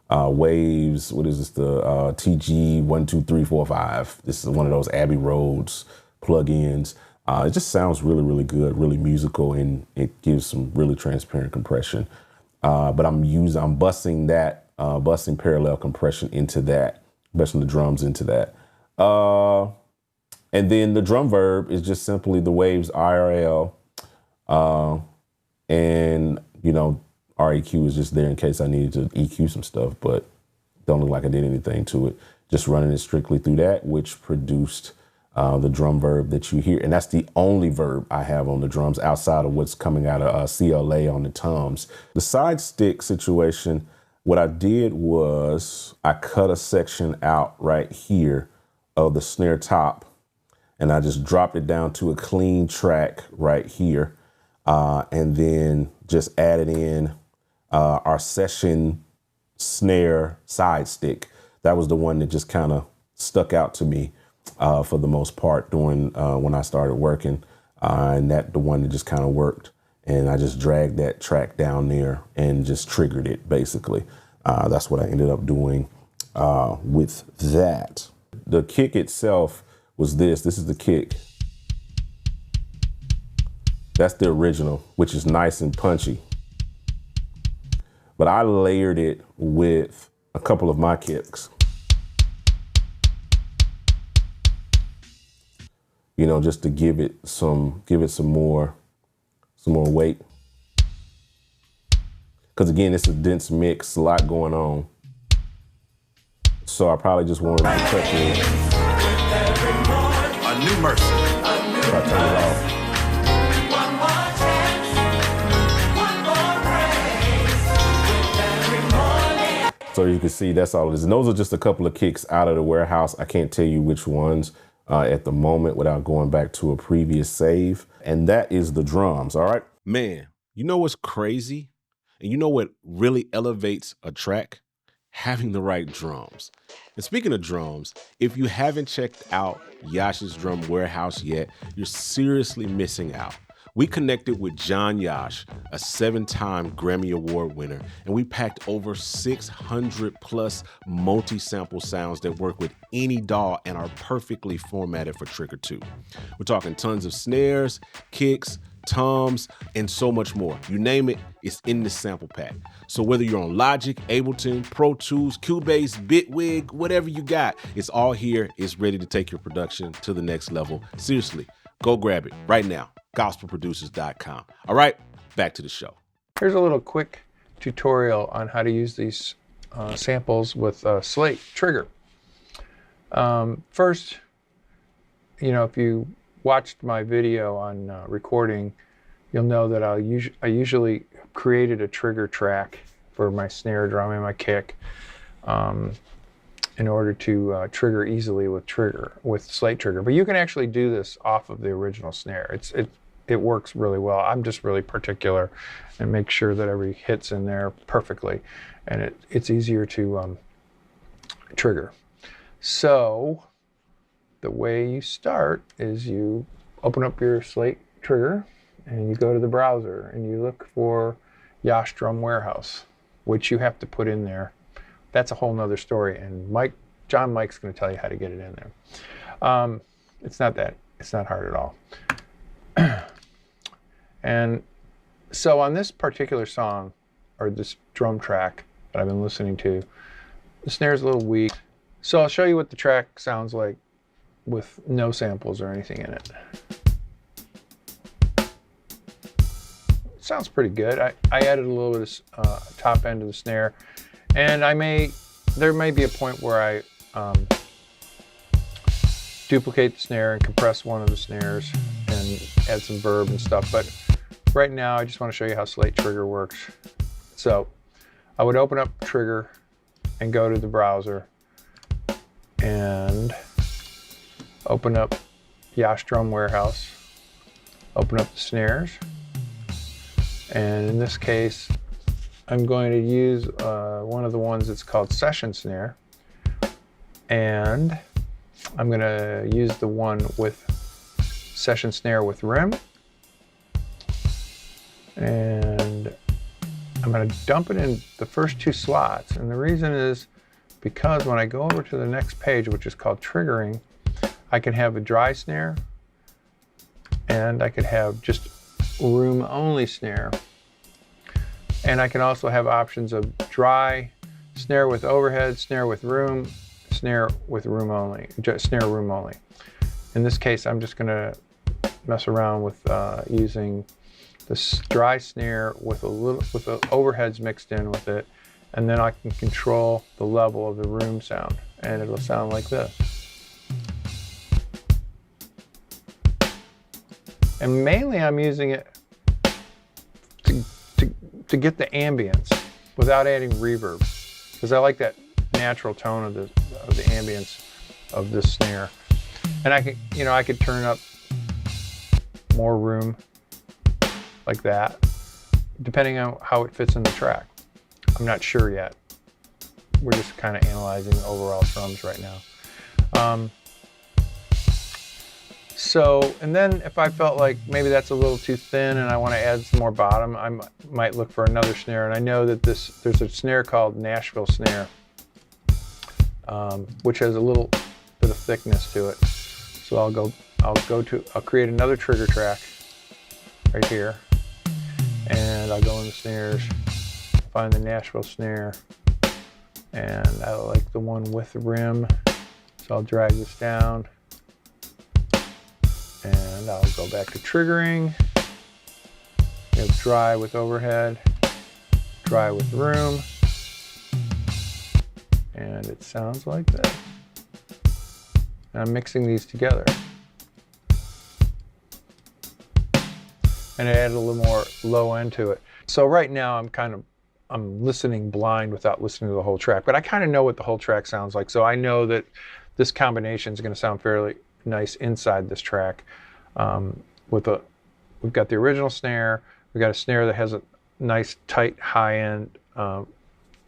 Waves, what is this, the TG12345. This is one of those Abbey Roads plugins. It just sounds really, really good, really musical, and it gives some really transparent compression. But I'm busting parallel compression into that, busting the drums into that. And then the drum verb is just simply the Waves IRL. And, REQ is just there in case I needed to EQ some stuff, but don't look like I did anything to it. Just running it strictly through that, which produced the drum verb that you hear. And that's the only verb I have on the drums outside of what's coming out of CLA on the toms. The side stick situation, what I did was I cut a section out right here of the snare top, and I just dropped it down to a clean track right here. And then just added in our session snare side stick. That was the one that just kind of stuck out to me for the most part during when I started working. And that the one that just kind of worked. And I just dragged that track down there and just triggered it, basically. That's what I ended up doing with that. The kick itself was this. This is the kick. That's the original, which is nice and punchy. But I layered it with a couple of my kicks. Just to give it some more weight. Because again, it's a dense mix, a lot going on. So I probably just wanted to touch it. A new mercy. If I turn it off. So you can see that's all it is. And those are just a couple of kicks out of the warehouse. I can't tell you which ones at the moment without going back to a previous save. And that is the drums, all right? Man, you know what's crazy? And you know what really elevates a track? Having the right drums. And speaking of drums, if you haven't checked out Yosh's Drum Warehouse yet, you're seriously missing out. We connected with Yosh, a 7-time Grammy Award winner, and we packed over 600 plus multi-sample sounds that work with any DAW and are perfectly formatted for Trigger 2. We're talking tons of snares, kicks, toms, and so much more. You name it, it's in this sample pack. So whether you're on Logic, Ableton, Pro Tools, Cubase, Bitwig, whatever you got, it's all here. It's ready to take your production to the next level. Seriously, go grab it right now. gospelproducers.com. All right, back to the show. Here's a little quick tutorial on how to use these samples with Slate Trigger. First, if you watched my video on recording, you'll know that I usually created a trigger track for my snare drum and my kick in order to trigger easily with Slate Trigger. But you can actually do this off of the original snare. It works really well. I'm just really particular and make sure that every hit's in there perfectly, and it's easier to trigger. So the way you start is you open up your Slate Trigger and you go to the browser and you look for Yosh Drum Warehouse, which you have to put in there. That's a whole nother story, and John Mike's going to tell you how to get it in there. It's not hard at all. And so on this particular song, or this drum track that I've been listening to, the snare's a little weak. So I'll show you what the track sounds like with no samples or anything in it. It sounds pretty good. I added a little bit of top end of the snare, and there may be a point where I duplicate the snare and compress one of the snares and add some verb and stuff, but right now I just want to show you how Slate Trigger works. So I would open up Trigger and go to the browser and open up Yosh Drum Warehouse, open up the snares, and in this case I'm going to use one of the ones that's called Session Snare, and I'm going to use the one with Session Snare with rim, and I'm going to dump it in the first 2 slots. And the reason is because when I go over to the next page, which is called triggering, I can have a dry snare and I could have just room only snare, and I can also have options of dry, snare with overhead, snare with room, snare with room only, snare room only. In this case, I'm just going to mess around with using this dry snare with the overheads mixed in with it, and then I can control the level of the room sound, and it'll sound like this. And mainly I'm using it to get the ambience without adding reverb, because I like that natural tone of the ambience of this snare. And I could turn up more room like that, depending on how it fits in the track. I'm not sure yet. We're just kind of analyzing the overall drums right now. And then if I felt like maybe that's a little too thin and I want to add some more bottom, I might look for another snare. And I know that there's a snare called Nashville snare, which has a little bit of thickness to it. So I'll create another trigger track right here, and I'll go in the snares, find the Nashville snare, and I like the one with the rim. So I'll drag this down, and I'll go back to triggering. Dry with overhead, dry with room, and it sounds like this. And I'm mixing these together. And I added a little more low end to it. So right now I'm listening blind without listening to the whole track, but I kind of know what the whole track sounds like. So I know that this combination is going to sound fairly nice inside this track. We've got the original snare. We've got a snare that has a nice tight high end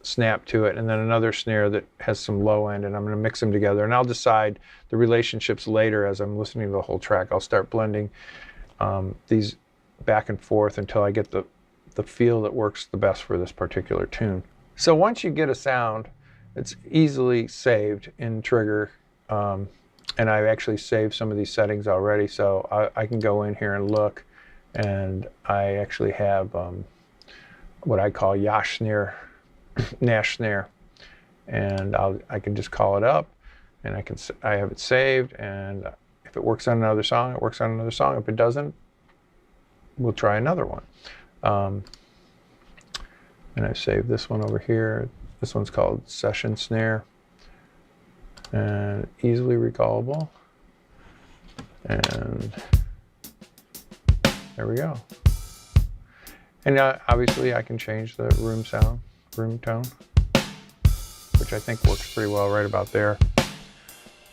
snap to it, and then another snare that has some low end, and I'm going to mix them together. And I'll decide the relationships later as I'm listening to the whole track. I'll start blending these back and forth until I get the feel that works the best for this particular tune. So once you get a sound, it's easily saved in Trigger, and I've actually saved some of these settings already, so I can go in here and look, and I actually have what I call Yosh snare, Nash snare, and I can just call it up, and I have it saved, and if it works on another song, it works on another song. If it doesn't, we'll try another one. And I've saved this one over here. This one's called Session Snare, and easily recallable. And there we go. And obviously I can change the room tone, which I think works pretty well right about there.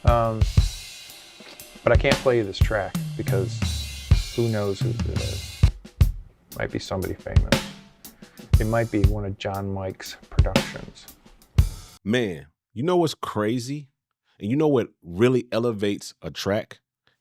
But I can't play you this track because who knows who it is. Might be somebody famous. It might be one of John Mike's productions. Man, you know what's crazy? And you know what really elevates a track?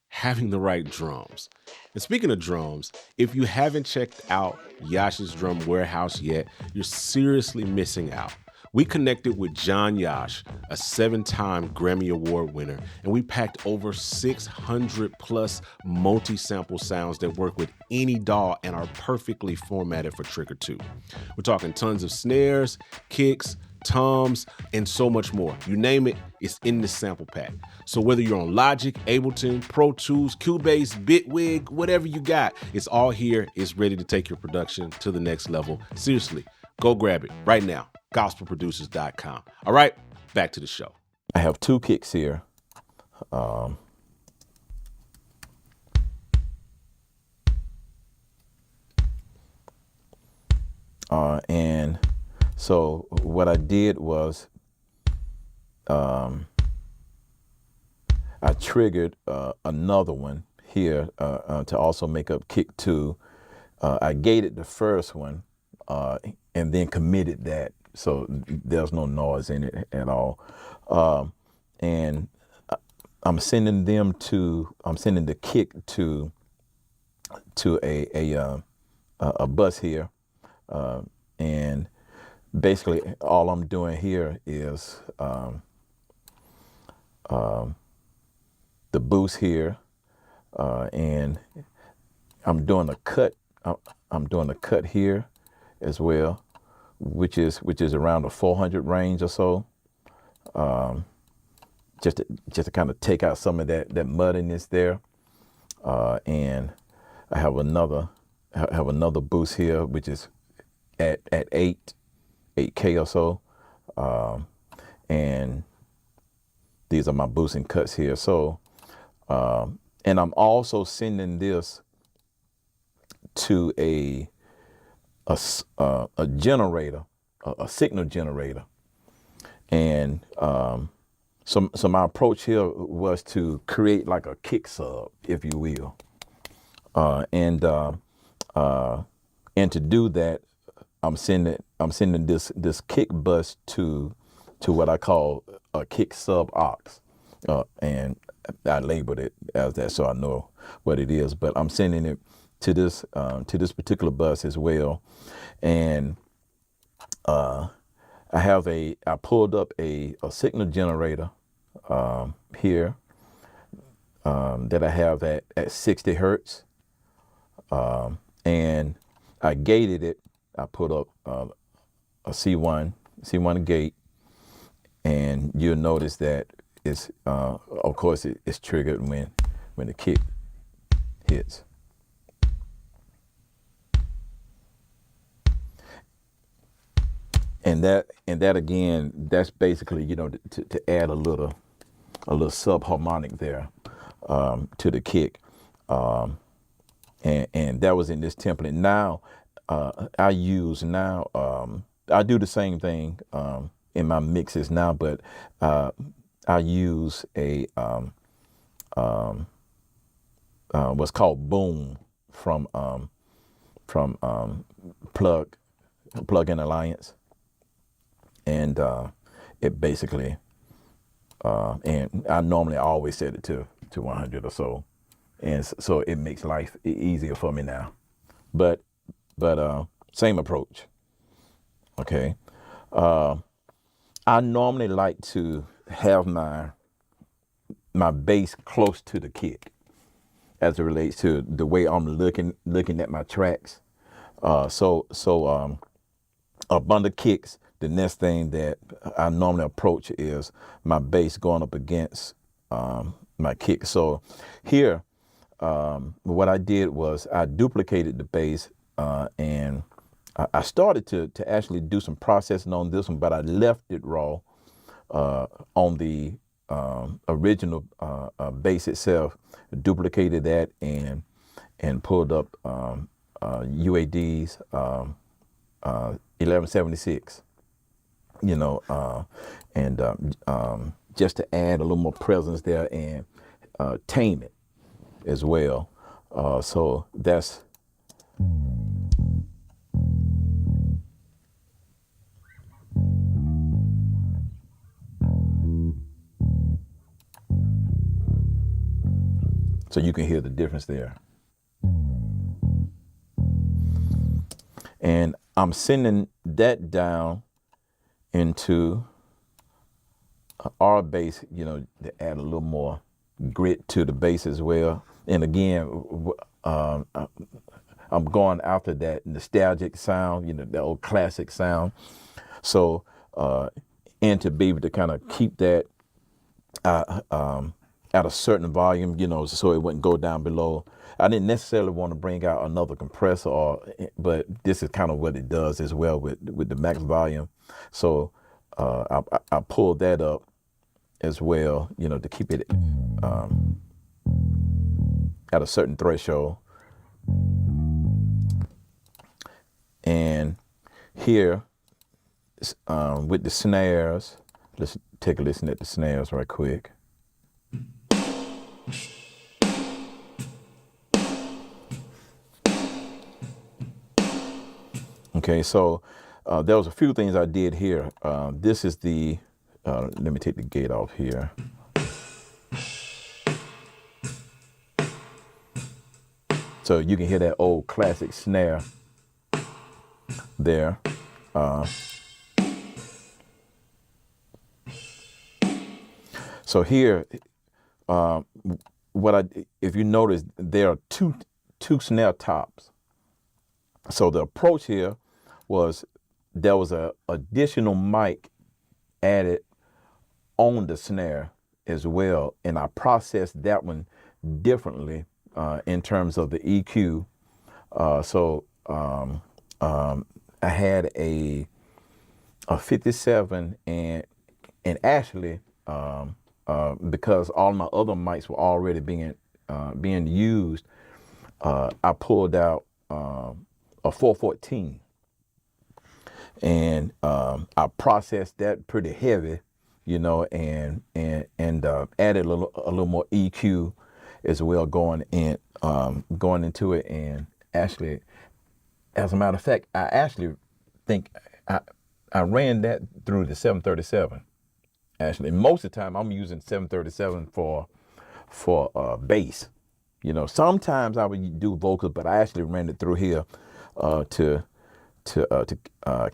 Having the right drums. And speaking of drums, if you haven't checked out Yosh's Drum Warehouse yet, you're seriously missing out. We connected with John Yosh, a 7-time Grammy Award winner, and we packed over 600 plus multi-sample sounds that work with any DAW and are perfectly formatted for Trigger 2. We're talking tons of snares, kicks, toms, and so much more. You name it, it's in this sample pack. So whether you're on Logic, Ableton, Pro Tools, Cubase, Bitwig, whatever you got, it's all here. It's ready to take your production to the next level. Seriously, go grab it right now. gospelproducers.com. All right, back to the show. I have 2 kicks here. And so what I did was I triggered another one here to also make up kick 2. I gated the first one and then committed that, so there's no noise in it at all. And I'm sending the kick to a bus here, and basically all I'm doing here is the boost here, and I'm doing a cut. I'm doing a cut here as well, which is around the 400 range or so, just to kind of take out some of that muddiness there. And I have another boost here, which is at 8K or so, and these are my boosting cuts here. So, and I'm also sending this to a generator, a signal generator, and so my approach here was to create like a kick sub, if you will, and to do that, I'm sending this kick bus to what I call a kick sub aux, and I labeled it as that so I know what it is. But I'm sending it to this particular bus as well, and I pulled up a signal generator here that I have at 60 hertz, and I gated it. I put up a C1 gate, and you'll notice that it's of course it's triggered when the kick hits. that again, that's basically, you know, to add a little subharmonic there to the kick, and that was in this template. Now I do the same thing in my mixes now, but I use a what's called Boom from Plug-in Alliance, and it basically and I normally always set it to 100 or so, and so it makes life easier for me now. But same approach. Okay, I normally like to have my bass close to the kick as it relates to the way I'm looking at my tracks. So a bundle of kicks, the next thing that I normally approach is my bass going up against my kick. So here, what I did was I duplicated the bass, and I started to actually do some processing on this one, but I left it raw on the original bass itself, duplicated that and pulled up UAD's 1176, you know, and just to add a little more presence there and tame it as well. So that's so you can hear the difference there. And I'm sending that down into our bass, you know, to add a little more grit to the bass as well. And again, I'm going after that nostalgic sound, you know, the old classic sound. So, and to be able to kind of keep that at a certain volume, you know, so it wouldn't go down below. I didn't necessarily want to bring out another compressor, but this is kind of what it does as well with the max volume. So I pulled that up as well, you know, to keep it at a certain threshold. And here, with the snares, let's take a listen at the snares right quick. Okay, so there was a few things I did here. This is the, let me take the gate off here. So you can hear that old classic snare there. So here, if you notice, there are two snare tops. So the approach here was there was a additional mic added on the snare as well, and I processed that one differently in terms of the EQ. So I had a 57, and actually because all my other mics were already being used, I pulled out a 414, and I processed that pretty heavy, you know, and added a little more EQ as well going into it. And actually, as a matter of fact, I actually think I ran that through the 737. Actually, most of the time I'm using 737 for bass. You know, sometimes I would do vocals, but I actually ran it through here to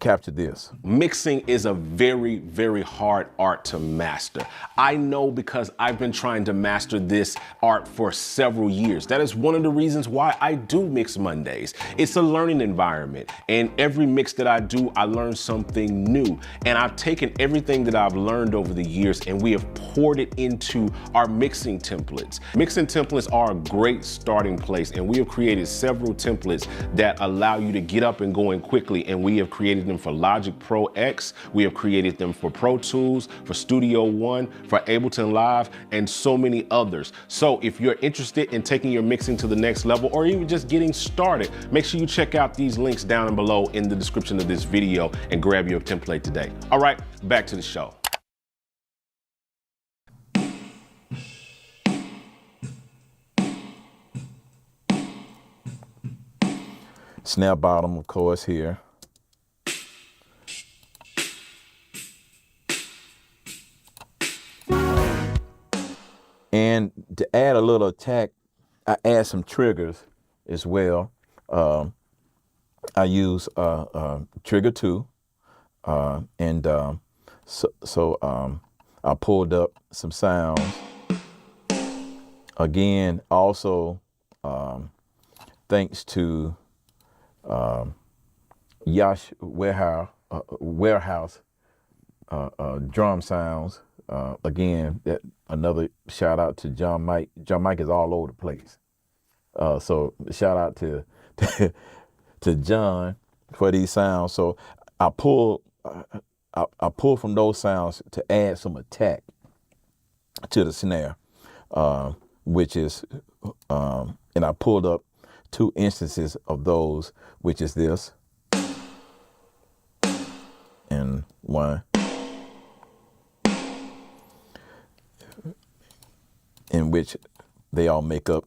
capture this. Mixing is a very, very hard art to master. I know because I've been trying to master this art for several years. That is one of the reasons why I do Mix Mondays. It's a learning environment, and every mix that I do, I learn something new. And I've taken everything that I've learned over the years and we have poured it into our mixing templates. Mixing templates are a great starting place, and we have created several templates that allow you to get up and going quickly, and we have created them for Logic Pro X. We have created them for Pro Tools, for Studio One, for Ableton Live, and so many others. So if you're interested in taking your mixing to the next level or even just getting started, make sure you check out these links down below in the description of this video and grab your template today. All right, back to the show. Snare bottom, of course, here. And to add a little attack, I add some triggers as well. I use trigger 2, and I pulled up some sounds. Again, also thanks to Yosh warehouse drum sounds. Again, another shout out to John Mike. John Mike is all over the place. So shout out to to John for these sounds. So I pull from those sounds to add some attack to the snare, which is and I pulled up 2 instances of those, which is this and one, in which they all make up.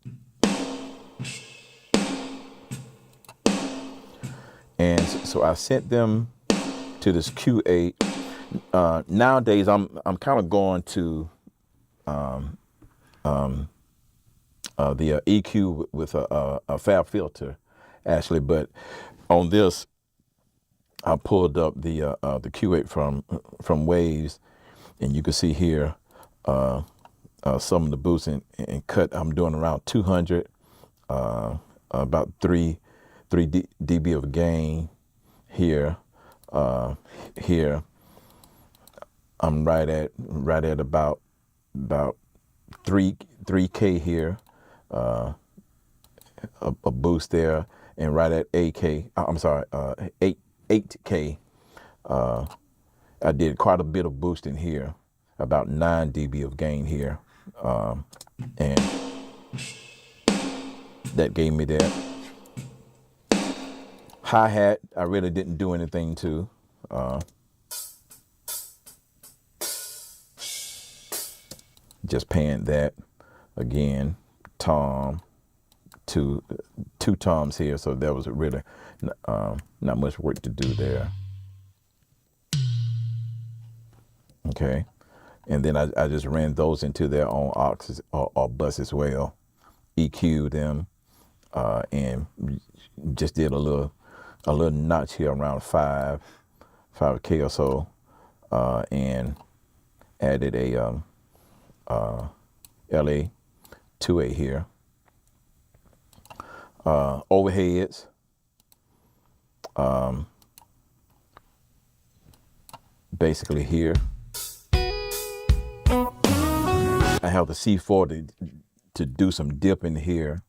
And so I sent them to this Q8. Nowadays, I'm kind of going to the EQ with a fab filter, actually. But on this, I pulled up the Q8 from Waves, and you can see here some of the boosts and cut. I'm doing around 200, about 3 dB of gain here. Here, I'm right at about 3K here. A boost there, and right at 8K. I'm sorry, 8K. I did quite a bit of boosting here, about 9 dB of gain here, and that gave me that. Hi-hat, I really didn't do anything to. Just panned that again. Tom, two toms here, so there was really not much work to do there. Okay, and then I just ran those into their own aux or bus as well, EQ'd them, and just did a little notch here around 5K or so, and added a LA 2A here. Overheads. Basically here. I have the C4 to do some dipping here,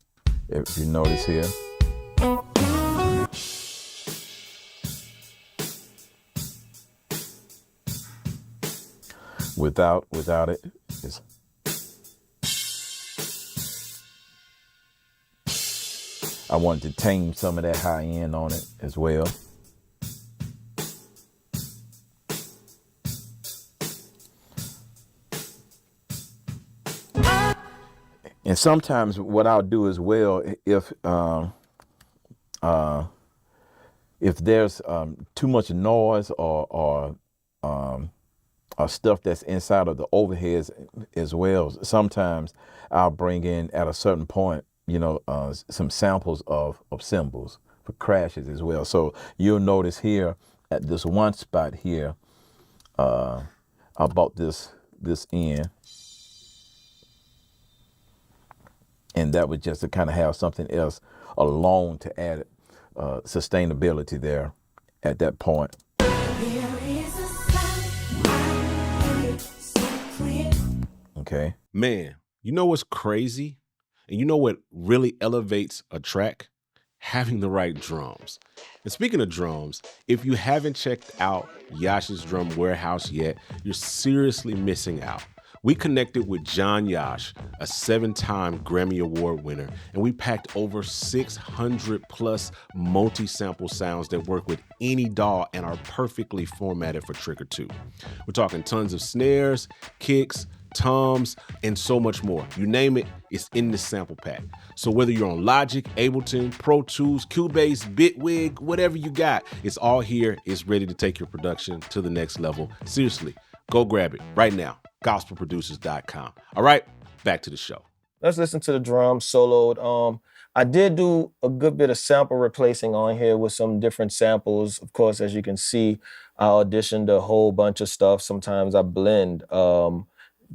if you notice here. Without it, it's I wanted to tame some of that high end on it as well. And sometimes what I'll do as well, if there's too much noise or stuff that's inside of the overheads as well, sometimes I'll bring in at a certain point, some samples of cymbals for crashes as well. So you'll notice here at this one spot here, I bought this in, and that was just to kind of have something else alone to add sustainability there at that point. Okay. Man, you know what's crazy? And you know what really elevates a track? having the right drums. And speaking of drums, if you haven't checked out Yosh's Drum Warehouse yet, you're seriously missing out. We connected with Yosh, a 7-time Grammy Award winner, and we packed over 600 plus multi-sample sounds that work with any DAW and are perfectly formatted for Trigger 2. We're talking tons of snares, kicks, toms, and so much more. You name it, it's in this sample pack. So whether you're on Logic, Ableton, Pro Tools, Cubase, Bitwig, whatever you got, it's all here. It's ready to take your production to the next level. Seriously, go grab it right now. gospelproducers.com. All right, back to the show. Let's listen to the drums soloed. I did do a good bit of sample replacing on here with some different samples. Of course, as you can see, I auditioned a whole bunch of stuff. Sometimes I blend.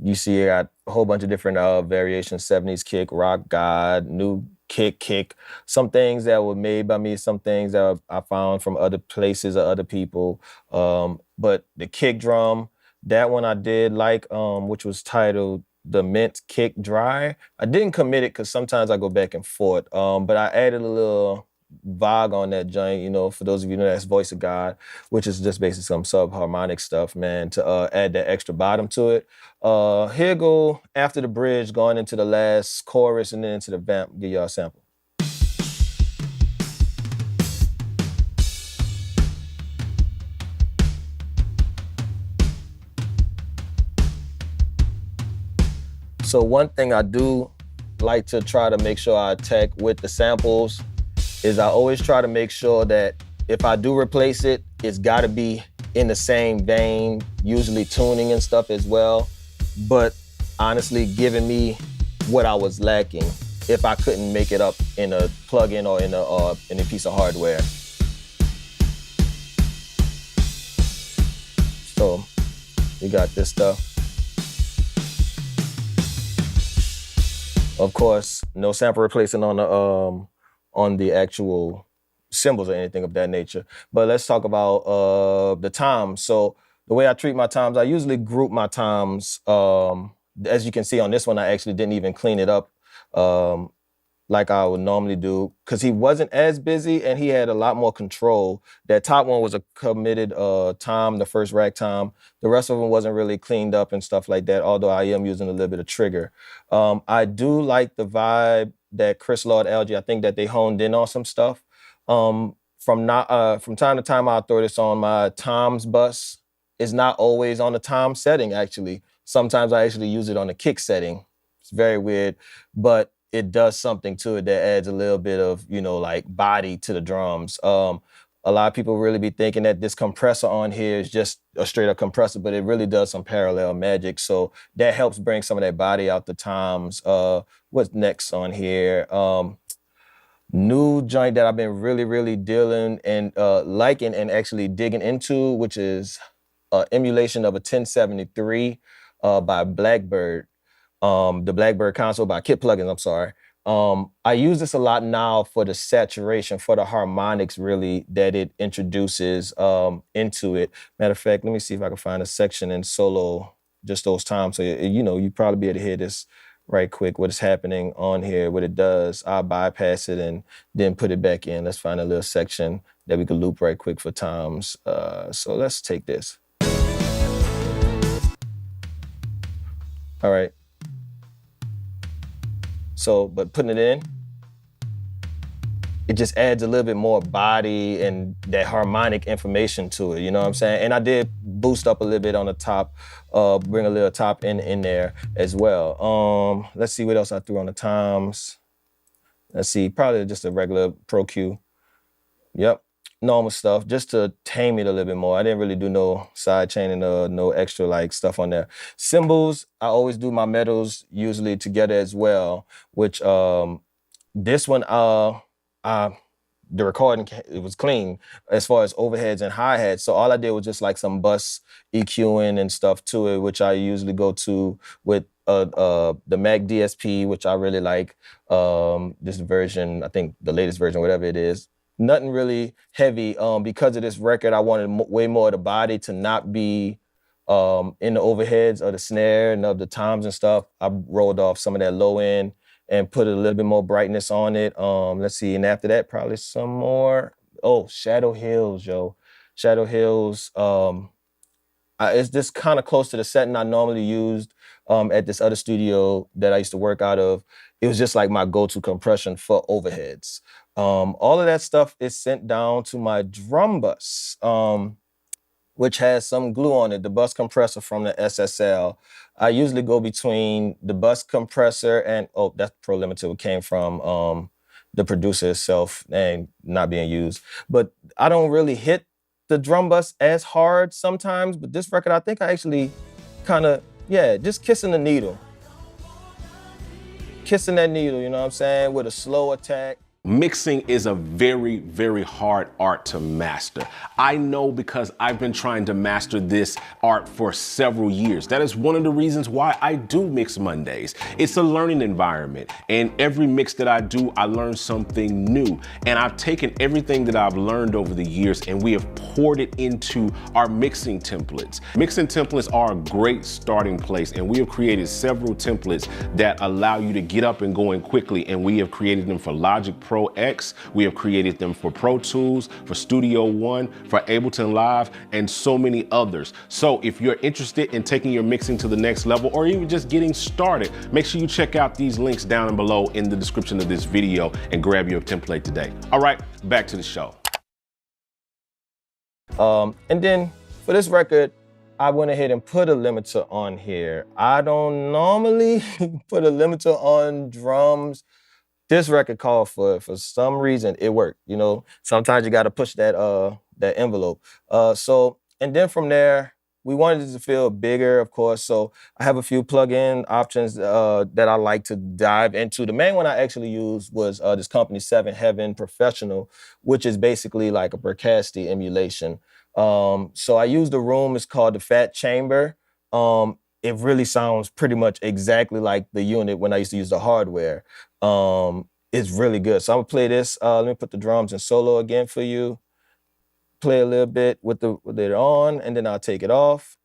You see I got a whole bunch of different variations, 70s kick, rock god, new kick, some things that were made by me, some things that I found from other places or other people. But the kick drum, that one I did like, which was titled The Mint Kick Dry. I didn't commit it because sometimes I go back and forth, but I added a little Vogue on that joint, you know, for those of you who know, that's Voice of God, which is just basically some sub-harmonic stuff, man, to add that extra bottom to it. Here go after the bridge, going into the last chorus and then into the vamp, give y'all a sample. So one thing I do like to try to make sure I attack with the samples is I always try to make sure that if I do replace it, it's gotta be in the same vein, usually tuning and stuff as well, but honestly giving me what I was lacking if I couldn't make it up in a plugin or in a piece of hardware. So we got this stuff. Of course, no sample replacing on the actual cymbals or anything of that nature. But let's talk about the toms. So the way I treat my toms, I usually group my toms. As you can see on this one, I actually didn't even clean it up like I would normally do because he wasn't as busy and he had a lot more control. That top one was a committed tom, the first rack tom. The rest of them wasn't really cleaned up and stuff like that, although I am using a little bit of trigger. I do like the vibe that Chris Lord Algae, I think that they honed in on some stuff. From time to time, I'll throw this on my toms bus. It's not always on the tom setting, actually. Sometimes I actually use it on the kick setting. It's very weird, but it does something to it that adds a little bit of, you know, like body to the drums. A lot of people really be thinking that this compressor on here is just a straight up compressor, but it really does some parallel magic. So that helps bring some of that body out the toms. What's next on here? New joint that I've been really dealing and liking and actually digging into, which is emulation of a 1073 by Blackbird. The Blackbird console by Kit Plugins, I'm sorry. I use this a lot now for the saturation, for the harmonics really that it introduces into it. Matter of fact, let me see if I can find a section in solo just those times. So, you know, you probably be able to hear this right quick, what is happening on here, what it does. I'll bypass it and then put it back in. Let's find a little section that we can loop right quick for toms. So let's take this. All right. So, but putting it in, it just adds a little bit more body and that harmonic information to it, you know what I'm saying? And I did boost up a little bit on the top, bring a little top in there as well. Let's see what else I threw on the toms. Let's see, probably just a regular Pro Q. Yep, normal stuff, just to tame it a little bit more. I didn't really do no side chaining or no extra like stuff on there. Cymbals, I always do my metals usually together as well, which this one, the recording, it was clean as far as overheads and hi-hats. So all I did was just like some bus EQing and stuff to it, which I usually go to with the Mac DSP, which I really like. This version, I think the latest version, whatever it is. Nothing really heavy. Because of this record, I wanted way more of the body to not be in the overheads of the snare and of the toms and stuff. I rolled off some of that low end and put a little bit more brightness on it. Let's see, and after that, probably some more. Oh, Shadow Hills, yo. Shadow Hills. It's just kind of close to the setting I normally used at this other studio that I used to work out of. It was just like my go-to compression for overheads. All of that stuff is sent down to my drum bus, which has some glue on it, the bus compressor from the SSL. I usually go between the bus compressor and, oh, that's Pro Limited, it came from the producer itself and not being used. But I don't really hit the drum bus as hard sometimes, but this record, I think I actually kind of, just kissing the needle. Kissing that needle, you know what I'm saying, with a slow attack. Mixing is a very, very hard art to master. I know because I've been trying to master this art for several years. That is one of the reasons why I do Mix Mondays. It's a learning environment, and every mix that I do, I learn something new. And I've taken everything that I've learned over the years and we have poured it into our mixing templates. Mixing templates are a great starting place, and we have created several templates that allow you to get up and going quickly, and we have created them for Logic Pro X. We have created them for Pro Tools, for Studio One, for Ableton Live, and so many others. So if you're interested in taking your mixing to the next level, or even just getting started, make sure you check out these links down below in the description of this video and grab your template today. All right, back to the show. And then for this record, I went ahead and put a limiter on here. I don't normally put a limiter on drums. This record called for some reason, it worked. You know, sometimes you got to push that that envelope. And then from there, we wanted it to feel bigger, of course. So I have a few plug-in options that I like to dive into. The main one I actually used was this company 7 Heaven Professional, which is basically like a Bricasti emulation. So I used the room. It's called the Fat Chamber. It really sounds pretty much exactly like the unit when I used to use the hardware. It's really good. So I'm gonna play this. Let me put the drums in solo again for you. Play a little bit with it on, and then I'll take it off.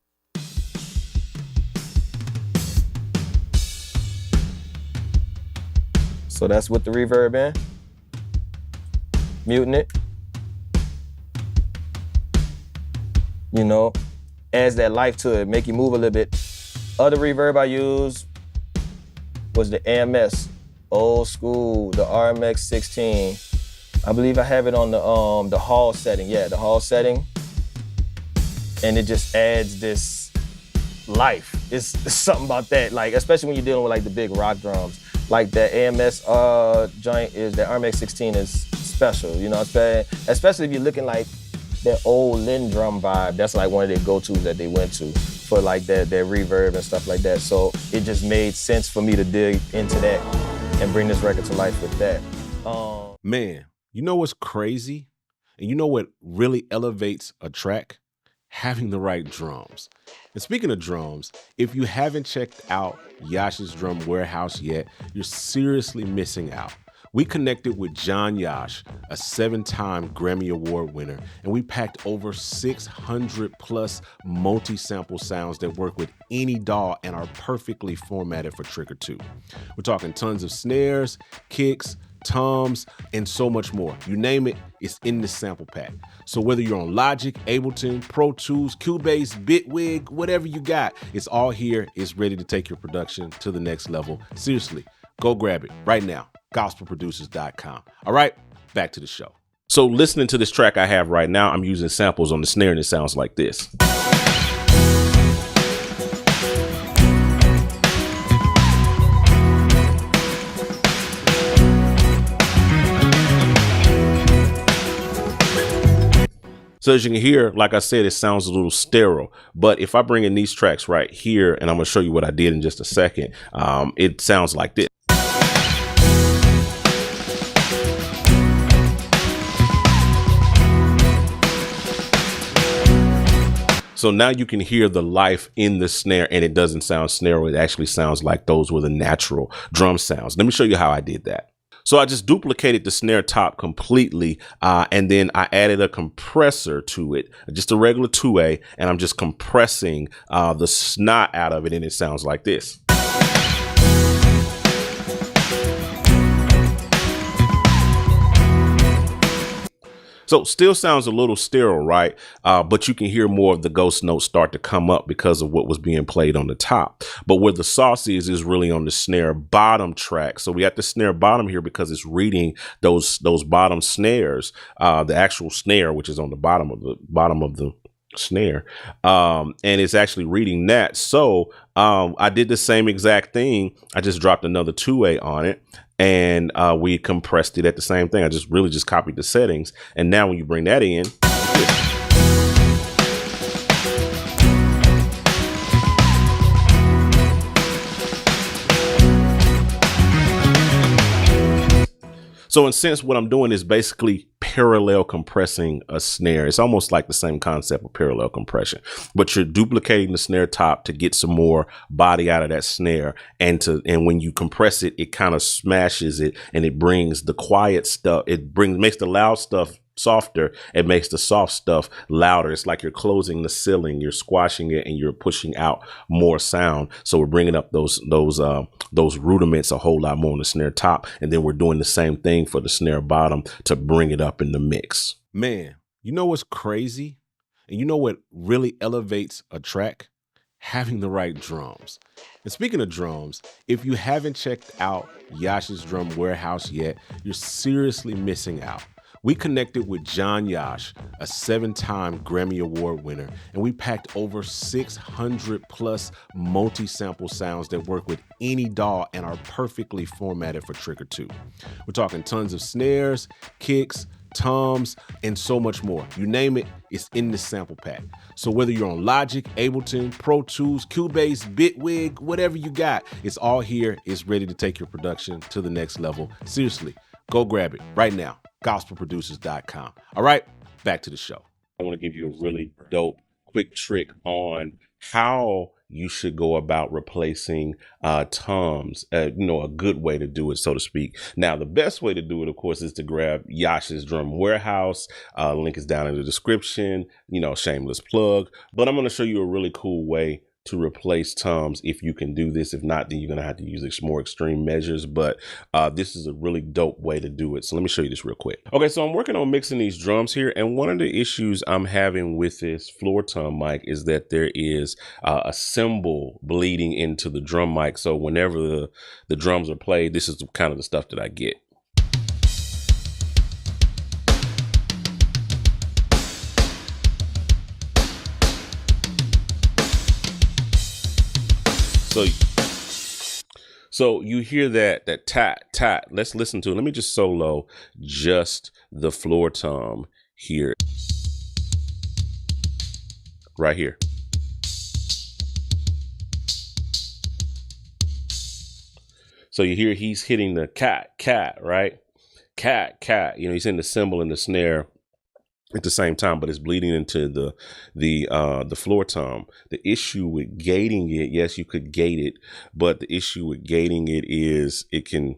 So that's with the reverb in. Muting it. You know, adds that life to it, make you move a little bit. Other reverb I used was the AMS, old school, the RMX 16. I believe I have it on the hall setting. Yeah, the hall setting. And it just adds this life. It's something about that, like, especially when you're dealing with like the big rock drums. Like that AMS joint is, that RMX 16 is special, you know what I'm saying? Especially if you're looking like that old Lynn drum vibe. That's like one of their go-tos that they went to for like that reverb and stuff like that. So it just made sense for me to dig into that and bring this record to life with that. Man, you know what's crazy? And you know what really elevates a track? Having the right drums. And speaking of drums, if you haven't checked out Yosh's Drum Warehouse yet, you're seriously missing out. We connected with Yosh, a 7-time Grammy Award winner, and we packed over 600 plus multi-sample sounds that work with any DAW and are perfectly formatted for Trigger 2. We're talking tons of snares, kicks, toms, and so much more. You name it, it's in this sample pack. So whether you're on Logic, Ableton, Pro Tools, Cubase, Bitwig, whatever you got, it's all here. It's ready to take your production to the next level. Seriously, go grab it right now. gospelproducers.com. All right, back to the show. So listening to this track I have right now, I'm using samples on the snare and it sounds like this. So as you can hear, like I said, it sounds a little sterile, but if I bring in these tracks right here, and I'm gonna show you what I did in just a second, it sounds like this. So now you can hear the life in the snare, and it doesn't sound snare. It actually sounds like those were the natural drum sounds. Let me show you how I did that. So I just duplicated the snare top completely, and then I added a compressor to it, just a regular 2A, and I'm just compressing the snot out of it, and it sounds like this. So still sounds a little sterile, right? But you can hear more of the ghost notes start to come up because of what was being played on the top. But where the sauce is really on the snare bottom track. So we got the snare bottom here because it's reading those bottom snares, the actual snare, which is on the bottom of the snare, and it's actually reading that. So I did the same exact thing. I just dropped another 2A on it, and we compressed it at the same thing. I just copied the settings, and now when you bring that in, so in a sense, what I'm doing is basically parallel compressing a snare. It's almost like the same concept of parallel compression, but you're duplicating the snare top to get some more body out of that snare. And when you compress it, it kind of smashes it, and it brings the quiet stuff. Makes the loud stuff softer. It makes the soft stuff louder. It's like you're closing the ceiling, you're squashing it, and you're pushing out more sound. So we're bringing up those rudiments a whole lot more on the snare top, and then we're doing the same thing for the snare bottom to bring it up in the mix. Man, you know what's crazy? And you know what really elevates a track? Having the right drums. And speaking of drums, if you haven't checked out Yosh's Drum Warehouse yet, you're seriously missing out. We connected with Yosh, a 7-time Grammy Award winner, and we packed over 600 plus multi-sample sounds that work with any DAW and are perfectly formatted for Trigger 2. We're talking tons of snares, kicks, toms, and so much more. You name it, it's in this sample pack. So whether you're on Logic, Ableton, Pro Tools, Cubase, Bitwig, whatever you got, it's all here. It's ready to take your production to the next level. Seriously, go grab it right now. gospelproducers.com. All right, back to the show. I want to give you a really dope quick trick on how you should go about replacing toms, a good way to do it, so to speak. Now, the best way to do it, of course, is to grab Yosh's Drum Warehouse. Link is down in the description, shameless plug. But I'm going to show you a really cool way to replace toms if you can do this. If not, then you're going to have to use more extreme measures, but this is a really dope way to do it. So let me show you this real quick. Okay, so I'm working on mixing these drums here, and one of the issues I'm having with this floor tom mic is that there is a cymbal bleeding into the drum mic. So whenever the drums are played, this is kind of the stuff that I get. So you hear that tat, tat. Let's listen to it. Let me just solo just the floor tom here. Right here. So you hear he's hitting the cat, cat, right? Cat, cat. He's hitting the cymbal and the snare at the same time, but it's bleeding into the floor tom. The issue with gating it, yes, you could gate it, but the issue with gating it is it can,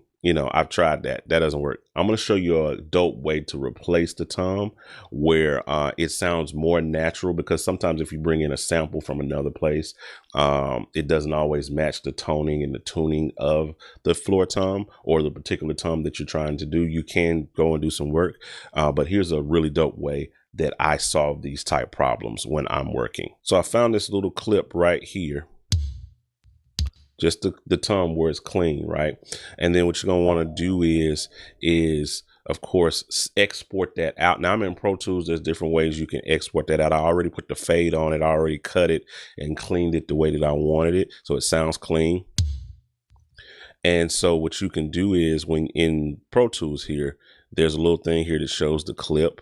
I've tried that. That doesn't work. I'm going to show you a dope way to replace the tom where it sounds more natural, because sometimes if you bring in a sample from another place, it doesn't always match the toning and the tuning of the floor tom or the particular tom that you're trying to do. You can go and do some work, but here's a really dope way that I solve these type problems when I'm working. So I found this little clip right here. Just the tom where it's clean, right? And then what you're gonna want to do is of course export that out. Now I'm in Pro Tools. There's different ways you can export that out. I already put the fade on it. I already cut it and cleaned it the way that I wanted it, so it sounds clean. And so what you can do is, when in Pro Tools here, there's a little thing here that shows the clip,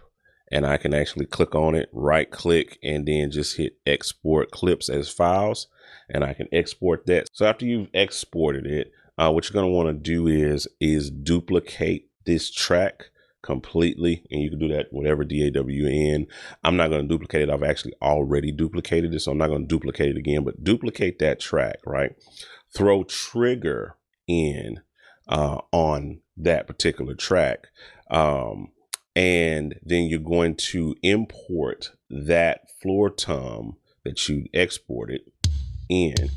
and I can actually click on it, right click, and then just hit export clips as files. And I can export that. So after you've exported it, what you're going to want to do is duplicate this track completely. And you can do that whatever DAW you're in. I'm not going to duplicate it. I've actually already duplicated it, so I'm not going to duplicate it again, but duplicate that track, right? Throw trigger in on that particular track. And then you're going to import that floor tom that you exported in,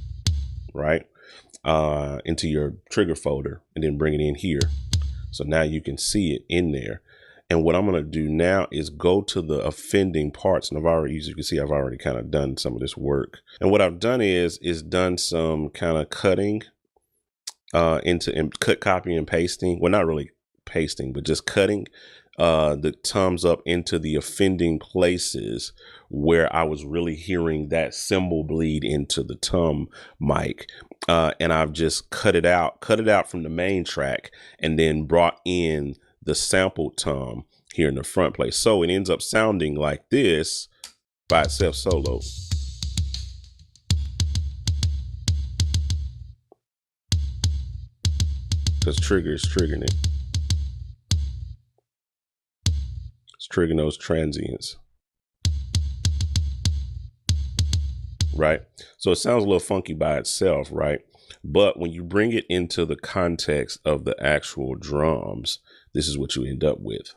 right, into your trigger folder, and then bring it in here. So now you can see it in there. And what I'm going to do now is go to the offending parts. And as you can see, I've already kind of done some of this work. And what I've done is done some kind of cutting cut, copy and pasting. Well, not really pasting, but just cutting the toms up into the offending places where I was really hearing that cymbal bleed into the tom mic. And I've just cut it out from the main track and then brought in the sampled tom here in the front place. So it ends up sounding like this by itself solo. Because Trigger is triggering it. It's triggering those transients. Right? So it sounds a little funky by itself, right? But when you bring it into the context of the actual drums, this is what you end up with.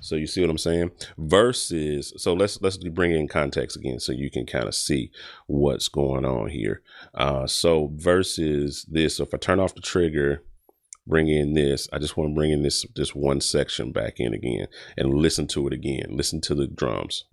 So you see what I'm saying? Versus, so let's bring in context again so you can kind of see what's going on here. So versus this, so if I turn off the trigger, bring in this, I just want to bring in this one section back in again and listen to it again. Listen to the drums.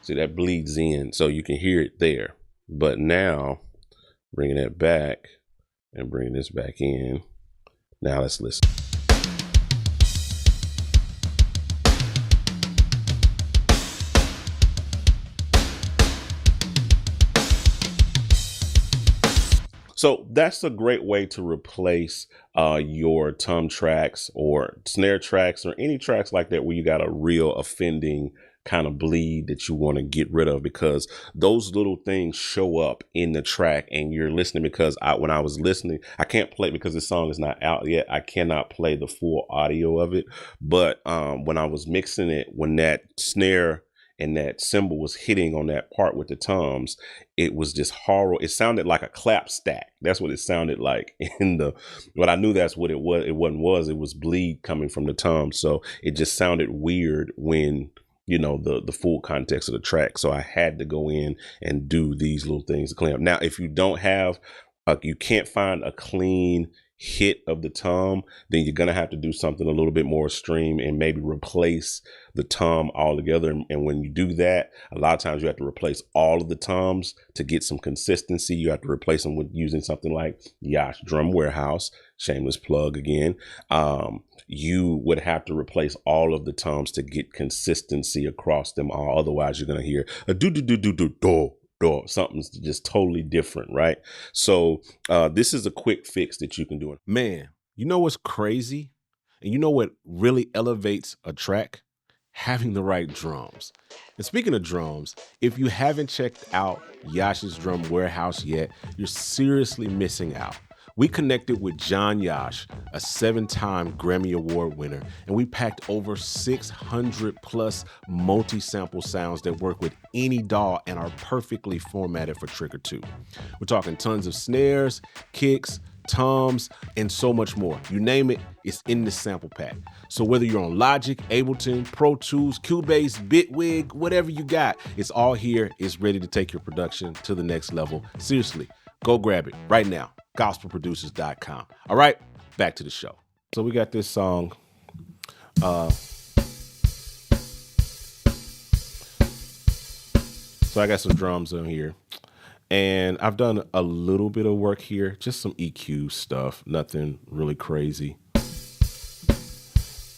See, that bleeds in, so you can hear it there. But now, bringing that back and bringing this back in. Now let's listen. So that's a great way to replace your tom tracks or snare tracks or any tracks like that where you got a real offending kind of bleed that you want to get rid of, because those little things show up in the track and you're listening. Because when I was listening, I can't play because this song is not out yet. I cannot play the full audio of it. But when I was mixing it, when that snare and that cymbal was hitting on that part with the toms, it was just horrible. It sounded like a clap stack. That's what it sounded like but I knew that's what it was. It was bleed coming from the toms. So it just sounded weird when, you know, the full context of the track. So I had to go in and do these little things to clean up. Now, if you don't have, you can't find a clean hit of the tom, then you're going to have to do something a little bit more extreme and maybe replace the tom altogether. And when you do that, a lot of times you have to replace all of the toms to get some consistency. You have to replace them with using something like Yosh Drum Warehouse, shameless plug again. You would have to replace all of the toms to get consistency across them all. Otherwise, you're going to hear a do-do-do-do-do-do. Something's just totally different, right? So this is a quick fix that you can do. Man, you know what's crazy? And you know what really elevates a track? Having the right drums. And speaking of drums, if you haven't checked out Yosh's Drum Warehouse yet, you're seriously missing out. We connected with Yosh, a 7-time Grammy Award winner, and we packed over 600 plus multi-sample sounds that work with any DAW and are perfectly formatted for Trigger 2. We're talking tons of snares, kicks, toms, and so much more. You name it, it's in this sample pack. So whether you're on Logic, Ableton, Pro Tools, Cubase, Bitwig, whatever you got, it's all here. It's ready to take your production to the next level. Seriously, go grab it right now. gospelproducers.com. All right, back to the show. So we got this song. So I got some drums on here. And I've done a little bit of work here, just some EQ stuff, nothing really crazy.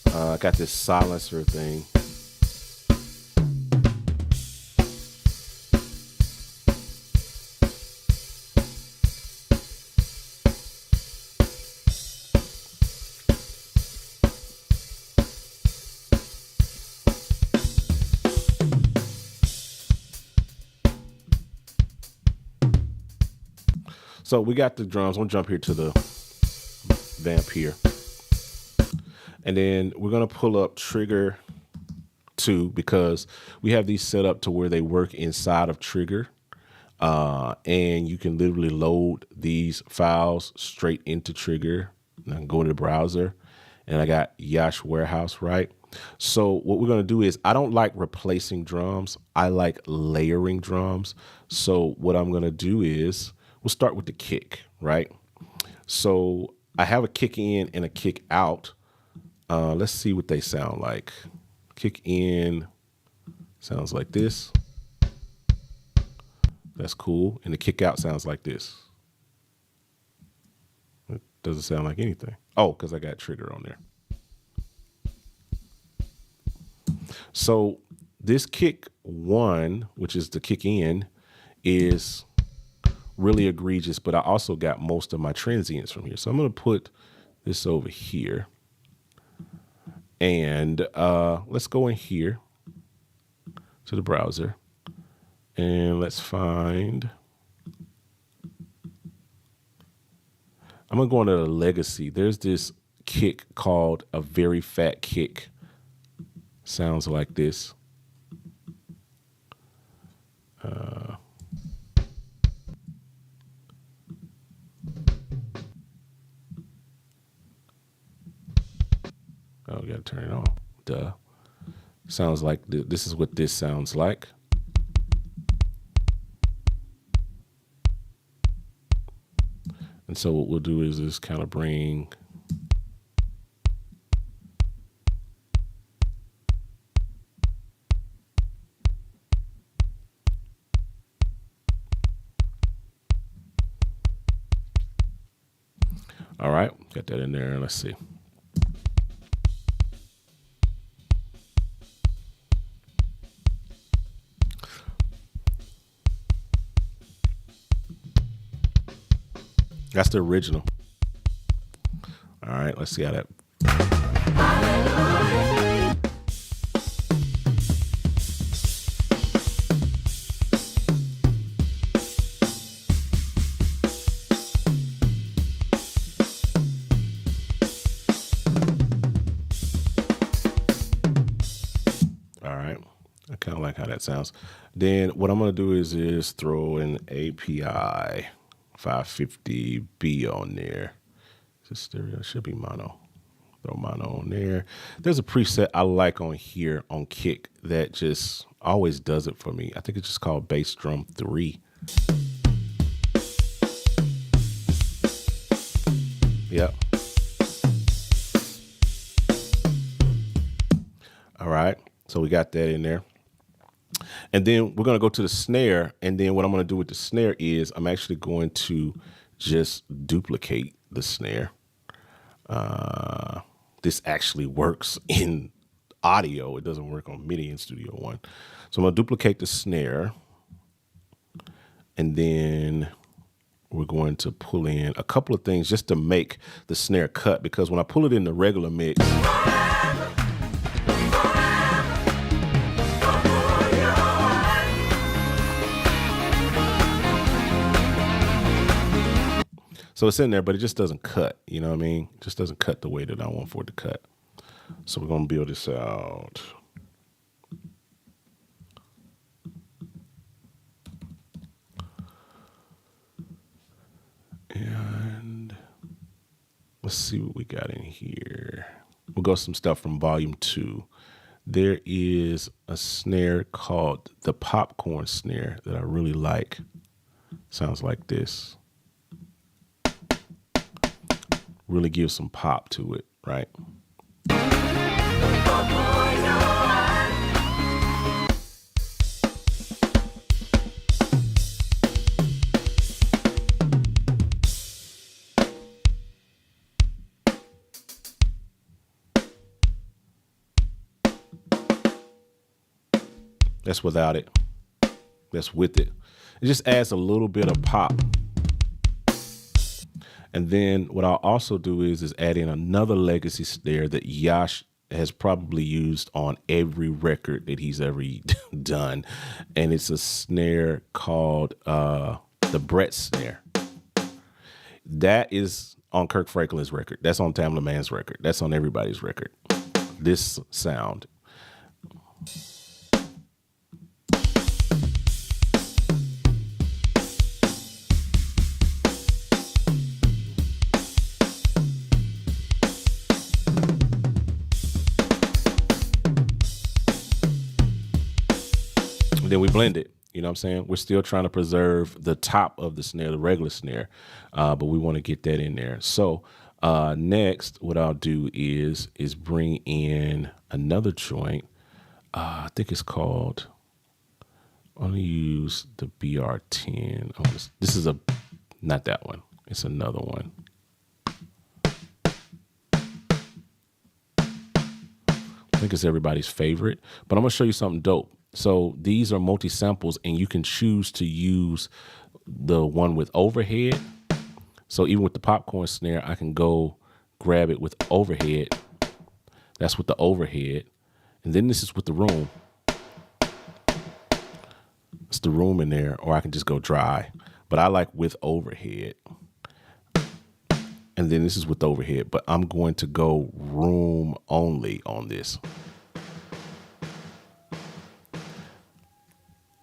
I got this silencer thing. So we got the drums. I'm gonna jump here to the vamp here. And then we're gonna pull up Trigger 2. too, because we have these set up to where they work inside of Trigger. And you can literally load these files straight into Trigger. And I can go to the browser, and I got Yosh Warehouse, right? So what we're going to do is, I don't like replacing drums. I like layering drums. So what I'm going to do is, we'll start with the kick, right? So I have a kick in and a kick out. Let's see what they sound like. Kick in sounds like this. That's cool. And the kick out sounds like this. It doesn't sound like anything. Oh, because I got Trigger on there. So this kick one, which is the kick in, is really egregious, but I also got most of my transients from here. So I'm going to put this over here. And let's go in here to the browser. And let's find, I'm going to go into the legacy. There's this kick called a very fat kick. Sounds like this. Oh, we got to turn it on. Duh. Sounds like this is what this sounds like. And so what we'll do is just kind of bring all right, got that in there. Let's see. That's the original. All right, let's see how that. All right, I kind of like how that sounds. Then what I'm gonna do is throw an API 550B on there. Is it stereo? It should be mono. Throw mono on there. There's a preset I like on here on kick that just always does it for me. I think it's just called Bass Drum 3. Yep. All right. So we got that in there. And then we're going to go to the snare. And then what I'm going to do with the snare is I'm actually going to just duplicate the snare. This actually works in audio. It doesn't work on MIDI in Studio One. So I'm going to duplicate the snare. And then we're going to pull in a couple of things just to make the snare cut. Because when I pull it in the regular mix, so it's in there, but it just doesn't cut. You know what I mean? It just doesn't cut the way that I want for it to cut. So we're going to build this out. And let's see what we got in here. We'll go some stuff from volume 2. There is a snare called the popcorn snare that I really like. Sounds like this. Really gives some pop to it, right? That's without it. That's with it. It just adds a little bit of pop. And then what I'll also do is add in another legacy snare that Yosh has probably used on every record that he's ever done. And it's a snare called the Brett snare. That is on Kirk Franklin's record. That's on Tamla Mann's record. That's on everybody's record. This sound. Then we blend it. You know what I'm saying? We're still trying to preserve the top of the snare, the regular snare, but we want to get that in there. So next, what I'll do is bring in another joint. I think it's called, I'm going to use the BR10. This is not that one. It's another one. I think it's everybody's favorite, but I'm going to show you something dope. So these are multi-samples, and you can choose to use the one with overhead. So even with the popcorn snare, I can go grab it with overhead. That's with the overhead. And then this is with the room. It's the room in there, or I can just go dry. But I like with overhead. And then this is with overhead, but I'm going to go room only on this.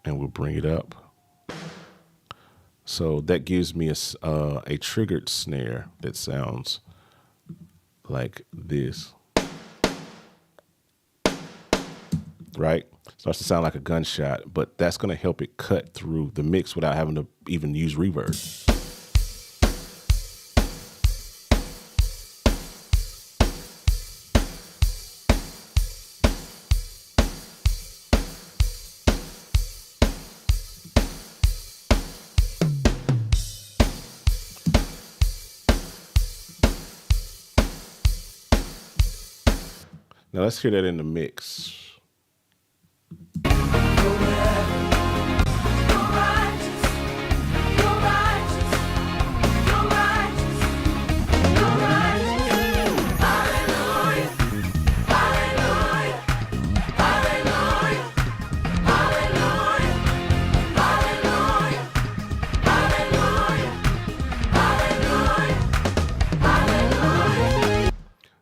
And we'll bring it up. So that gives me a triggered snare that sounds like this. Right? Starts to sound like a gunshot, but that's going to help it cut through the mix without having to even use reverb. Now let's hear that in the mix.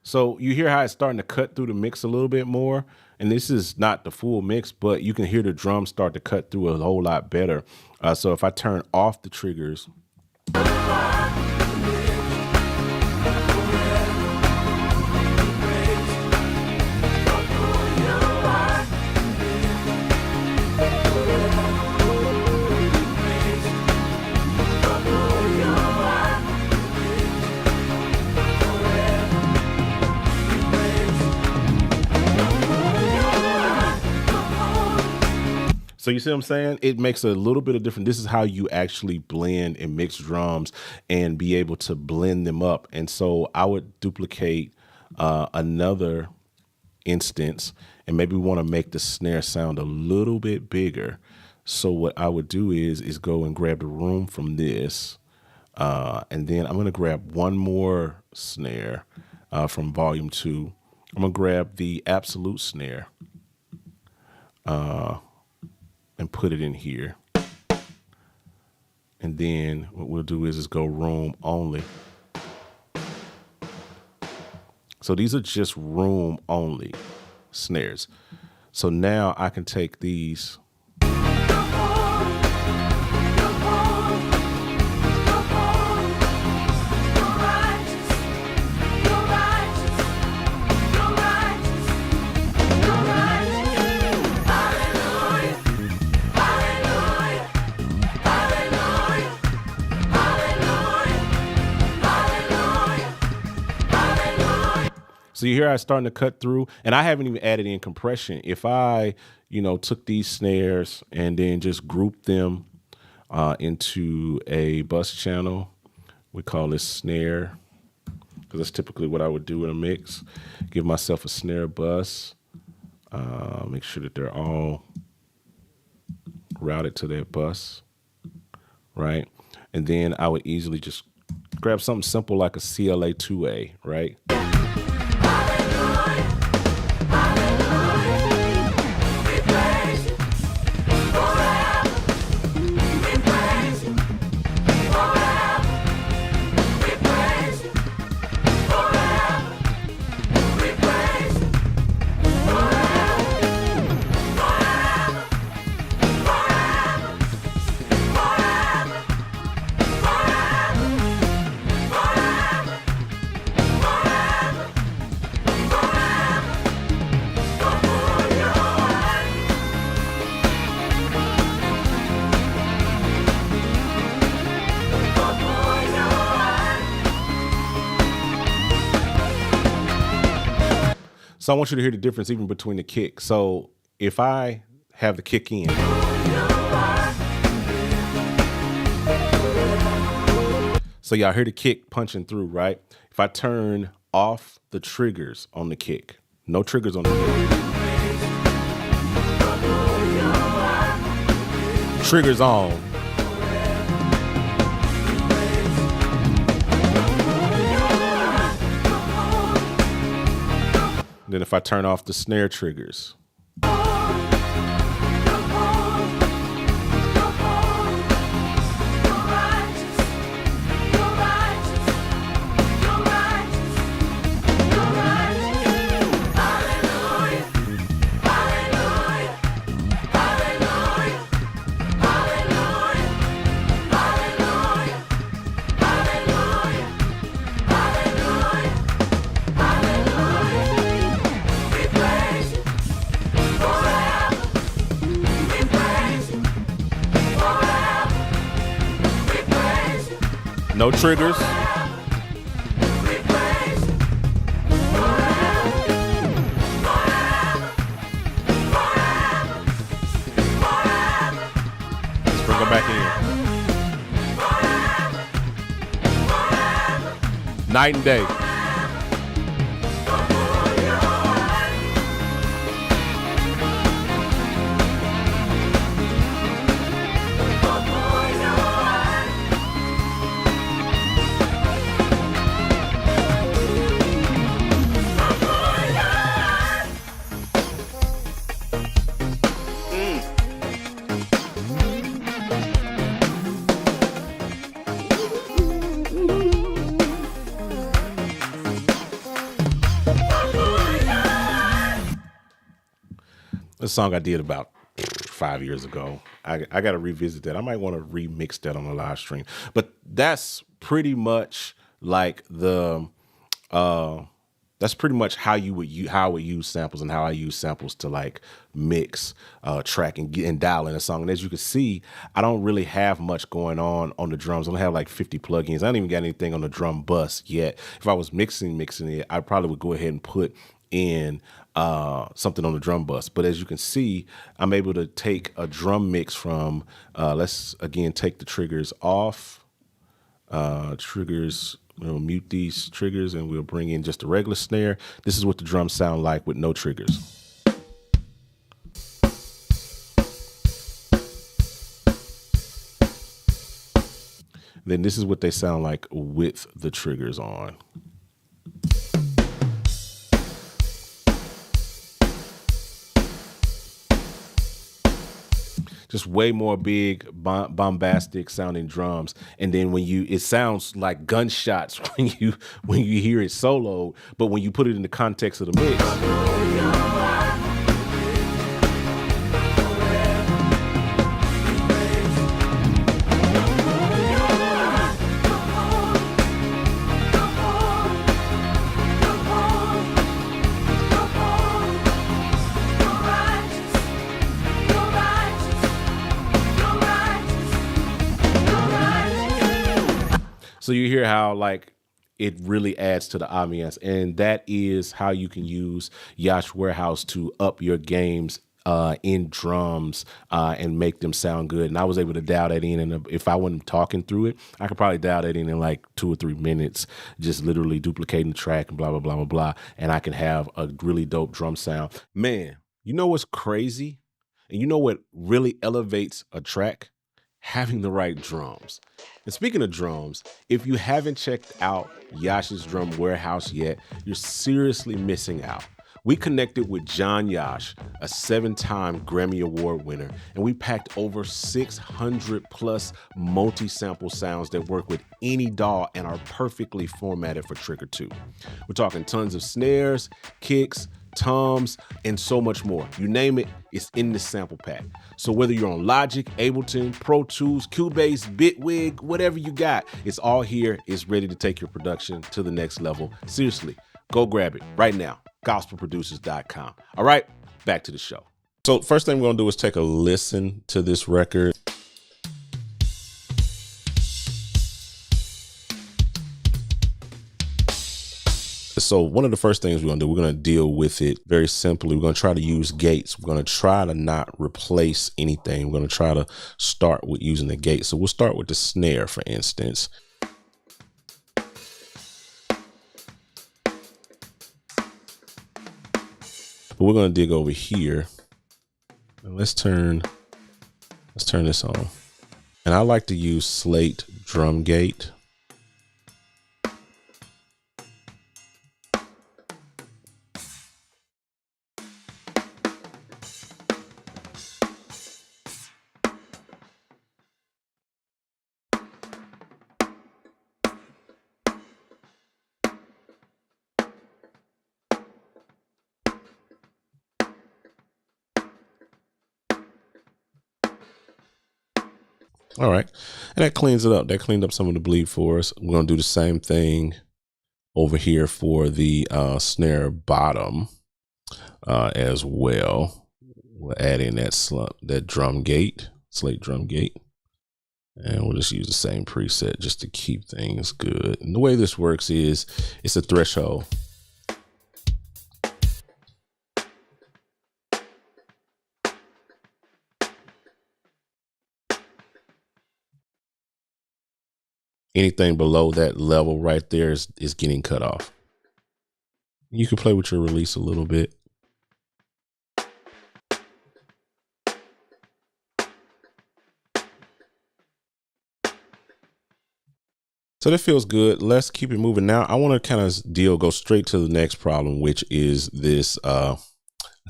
So you hear how it's starting to cut through the mix a little bit more. And this is not the full mix, but you can hear the drums start to cut through a whole lot better. So if I turn off the triggers. So you see what I'm saying? It makes a little bit of difference. This is how you actually blend and mix drums and be able to blend them up. And so I would duplicate another instance, and maybe we want to make the snare sound a little bit bigger. So what I would do is go and grab the room from this, and then I'm going to grab one more snare from volume 2. I'm going to grab the absolute snare. And put it in here. And then what we'll do is go room only. So these are just room only snares. So now I can take these. So you hear I starting to cut through, and I haven't even added in compression. If I, took these snares and then just grouped them into a bus channel, we call this snare, because that's typically what I would do in a mix. Give myself a snare bus, make sure that they're all routed to that bus, right? And then I would easily just grab something simple like a CLA 2A, right? So I want you to hear the difference even between the kick. So if I have the kick in, so y'all hear the kick punching through, right? If I turn off the triggers on the kick, no triggers on the kick, triggers on. Then if I turn off the snare triggers, no triggers. Let's bring them back in. Night and day. A song I did about 5 years ago. I got to revisit that. I might want to remix that on the live stream. But that's pretty much like the that's pretty much how I would use samples and how I use samples to like mix track and dial in a song. And as you can see, I don't really have much going on the drums. I don't have like 50 plugins. I don't even got anything on the drum bus yet. If I was mixing it, I probably would go ahead and put in something on the drum bus. But as you can see, I'm able to take a drum mix from, let's again take the triggers off. Triggers, we'll mute these triggers and we'll bring in just a regular snare. This is what the drums sound like with no triggers. Then this is what they sound like with the triggers on. Just way more big, bombastic sounding drums. And then it sounds like gunshots when you hear it solo, but when you put it in the context of the mix, so you hear how like it really adds to the ambiance, and that is how you can use Yosh Warehouse to up your games in drums and make them sound good. And I was able to dial that in, and if I wasn't talking through it, I could probably dial that in like 2 or 3 minutes, just literally duplicating the track and blah, blah, blah, blah, blah. And I can have a really dope drum sound. Man, you know what's crazy? And you know what really elevates a track? Having the right drums. And speaking of drums, if you haven't checked out Yosh's Drum Warehouse yet, you're seriously missing out. We connected with John Yosh, a 7-time Grammy Award winner, and we packed over 600 plus multi-sample sounds that work with any DAW and are perfectly formatted for Trigger 2. We're talking tons of snares, kicks, toms, and so much more. You name it, it's in this sample pack. So whether you're on Logic, Ableton, Pro Tools, Cubase, Bitwig, whatever you got, it's all here. It's ready to take your production to the next level. Seriously, go grab it right now. gospelproducers.com. All right, back to the show. So first thing we're gonna do is take a listen to this record. So one of the first things we're going to do, we're going to deal with it very simply. We're going to try to use gates. We're going to try to not replace anything. We're going to try to start with using the gate. So we'll start with the snare, for instance. But we're going to dig over here. And let's turn this on. And I like to use slate drum gate. All right, and that cleans it up. That cleaned up some of the bleed for us. We're going to do the same thing over here for the snare bottom as well. We'll add in that drum gate, slate drum gate, and we'll just use the same preset just to keep things good. And the way this works is it's a threshold. Anything below that level right there is getting cut off. You can play with your release a little bit. So that feels good. Let's keep it moving. Now I want to kind of go straight to the next problem, which is this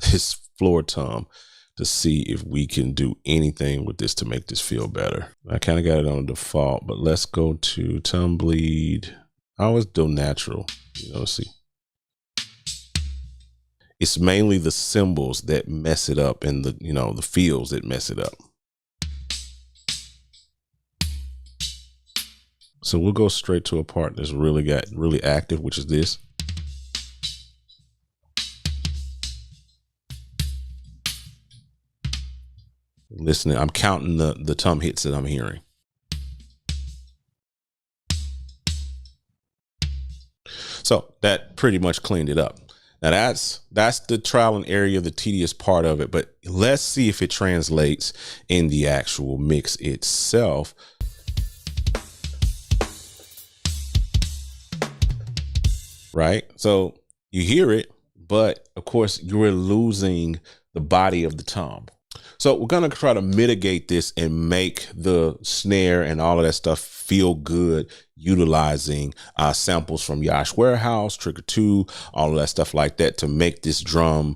this floor tom, to see if we can do anything with this to make this feel better. I kind of got it on default, but let's go to tom bleed. I always do natural, see. It's mainly the cymbals that mess it up and the feels that mess it up. So we'll go straight to a part that's really active, which is this. Listening, I'm counting the tom hits that I'm hearing. So that pretty much cleaned it up. Now that's the trial and error, the tedious part of it, but let's see if it translates in the actual mix itself. Right? So you hear it, but of course you're losing the body of the tom. So we're going to try to mitigate this and make the snare and all of that stuff feel good, utilizing samples from Yosh Warehouse, Trigger 2, all of that stuff like that to make this drum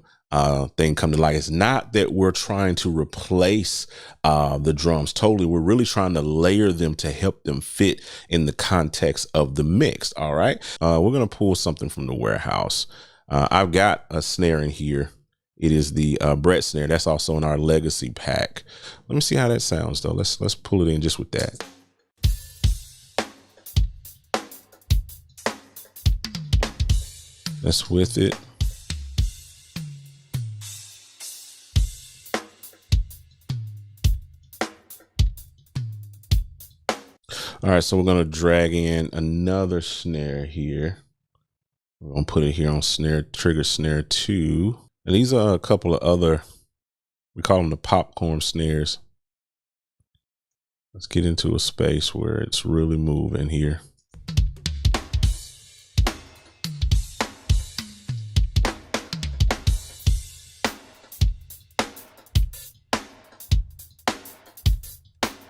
thing come to life. It's not that we're trying to replace the drums totally. We're really trying to layer them to help them fit in the context of the mix. All right. We're going to pull something from the warehouse. I've got a snare in here. It is the Brett snare. That's also in our legacy pack. Let me see how that sounds though. Let's pull it in just with that. That's with it. All right, so we're gonna drag in another snare here. We're gonna put it here on trigger snare 2. And these are a couple of other, we call them the popcorn snares. Let's get into a space where it's really moving here.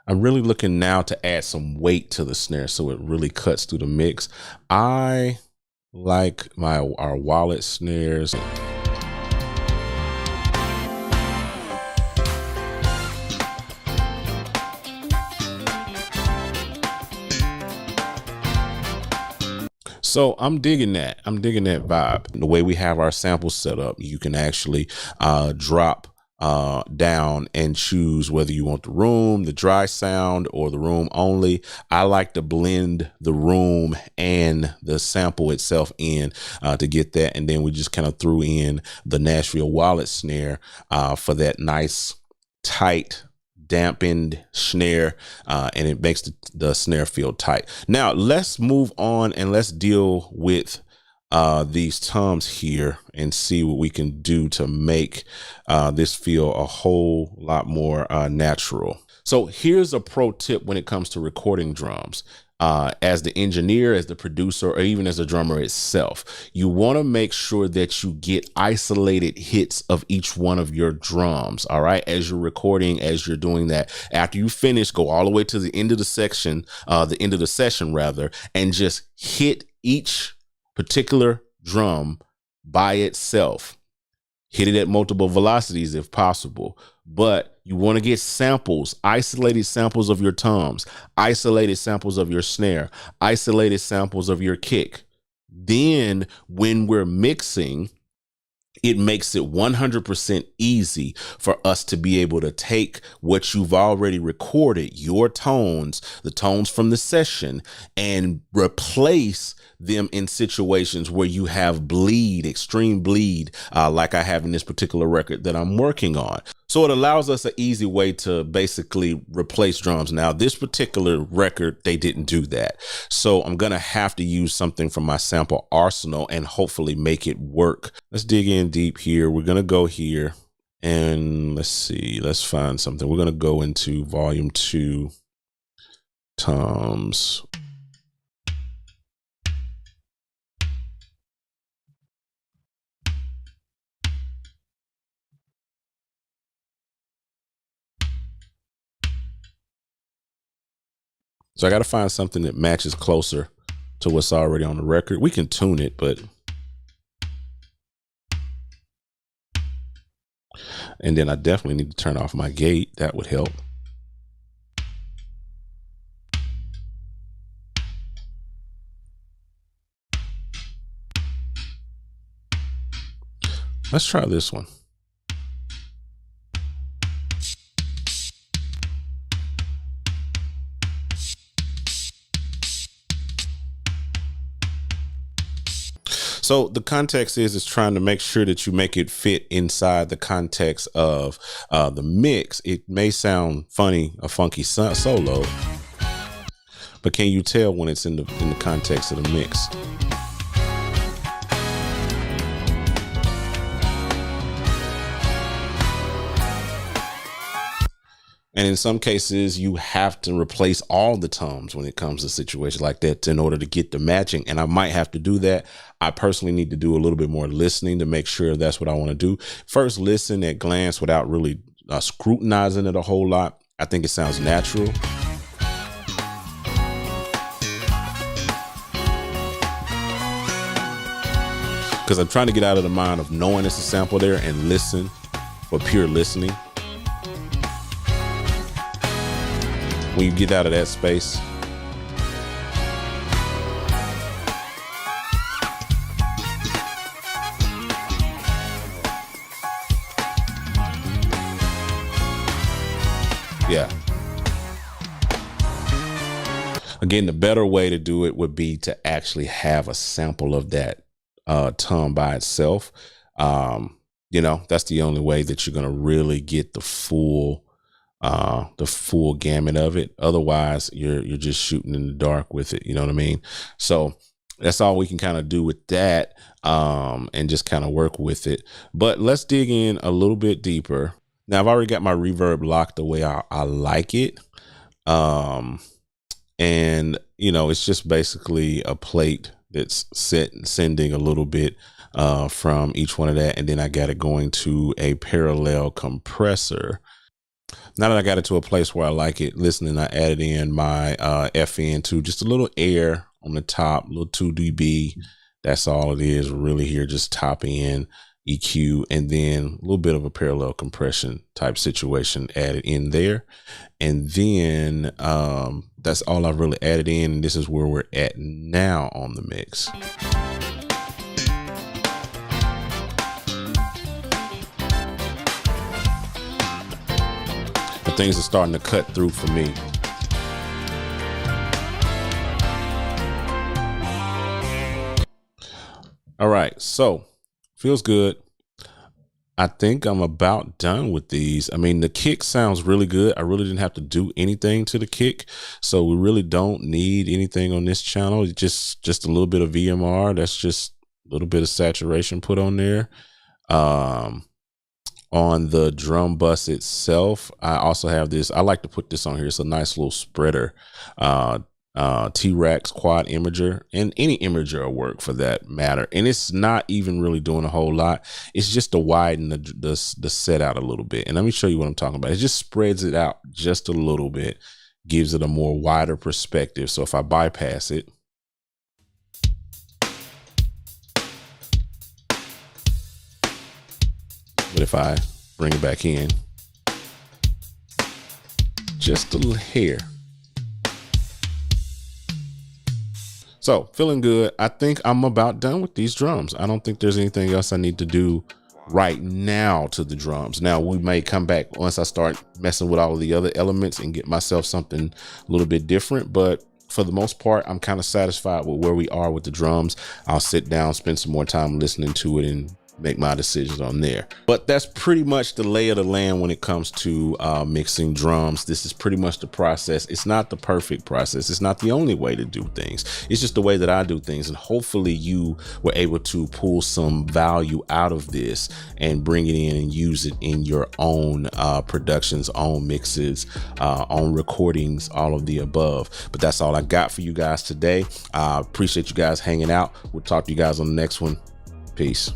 I'm really looking now to add some weight to the snare so it really cuts through the mix. I like our wallet snares. So I'm digging that. I'm digging that vibe. The way we have our samples set up, you can actually drop down and choose whether you want the room, the dry sound, or the room only. I like to blend the room and the sample itself in to get that. And then we just kind of threw in the Nashville wallet snare for that nice, tight, dampened snare, and it makes the snare feel tight. Now let's move on and let's deal with these toms here and see what we can do to make this feel a whole lot more natural. So here's a pro tip when it comes to recording drums. As the engineer, as the producer, or even as the drummer itself, you want to make sure that you get isolated hits of each one of your drums. All right. As you're recording, as you're doing that, after you finish, go all the way to the end of the session, and just hit each particular drum by itself. Hit it at multiple velocities if possible, but you want to get samples, isolated samples of your toms, isolated samples of your snare, isolated samples of your kick. Then when we're mixing, it makes it 100% easy for us to be able to take what you've already recorded, your tones, the tones from the session, and replace them in situations where you have bleed, extreme bleed, like I have in this particular record that I'm working on. So it allows us an easy way to basically replace drums. Now, this particular record, they didn't do that. So I'm going to have to use something from my sample arsenal and hopefully make it work. Let's dig in deep here. We're going to go here and let's see, let's find something. We're going to go into volume 2, toms. So I got to find something that matches closer to what's already on the record. We can tune it, but. And then I definitely need to turn off my gate. That would help. Let's try this one. So the context is trying to make sure that you make it fit inside the context of the mix. It may sound funny, a funky solo, but can you tell when it's in the context of the mix? And in some cases, you have to replace all the toms when it comes to situations like that in order to get the matching. And I might have to do that. I personally need to do a little bit more listening to make sure that's what I want to do. First, listen at glance without really scrutinizing it a whole lot. I think it sounds natural. Because I'm trying to get out of the mind of knowing it's a sample there and listen for pure listening. When you get out of that space, yeah. Again, the better way to do it would be to actually have a sample of that tom by itself. You know, that's the only way that you're going to really get the full gamut of it. Otherwise, you're just shooting in the dark with it. You know what I mean? So that's all we can kind of do with that, and just kind of work with it. But let's dig in a little bit deeper. Now, I've already got my reverb locked the way I like it. And you know, it's just basically a plate that's sending a little bit from each one of that. And then I got it going to a parallel compressor. Now that I got it to a place where I like it listening, I added in my FN to just a little air on the top, a little 2 dB. That's all it is really here, just top end EQ, and then a little bit of a parallel compression type situation added in there. And then that's all I've really added in. And this is where we're at now on the mix. Things are starting to cut through for me. All right, so feels good. I think I'm about done with these. I mean, the kick sounds really good. I really didn't have to do anything to the kick, so we really don't need anything on this channel. Just a little bit of VMR. That's just little bit of saturation put on there. On the drum bus itself, I also have this. I like to put this on here. It's a nice little spreader. T-Rex quad imager, and any imager will work for that matter. And it's not even really doing a whole lot. It's just to widen the set out a little bit. And let me show you what I'm talking about. It just spreads it out just a little bit, gives it a more wider perspective. So if I bypass it, but if I bring it back in just a little hair. So feeling good. I think I'm about done with these drums. I don't think there's anything else I need to do right now to the drums. Now we may come back once I start messing with all of the other elements and get myself something a little bit different. But for the most part, I'm kind of satisfied with where we are with the drums. I'll sit down, spend some more time listening to it, and make my decisions on there. But that's pretty much the lay of the land when it comes to mixing drums. This is pretty much the process. It's not the perfect process. It's not the only way to do things. It's just the way that I do things. And hopefully you were able to pull some value out of this and bring it in and use it in your own productions, own mixes, own recordings, all of the above. But that's all I got for you guys today. I appreciate you guys hanging out. We'll talk to you guys on the next one. Peace.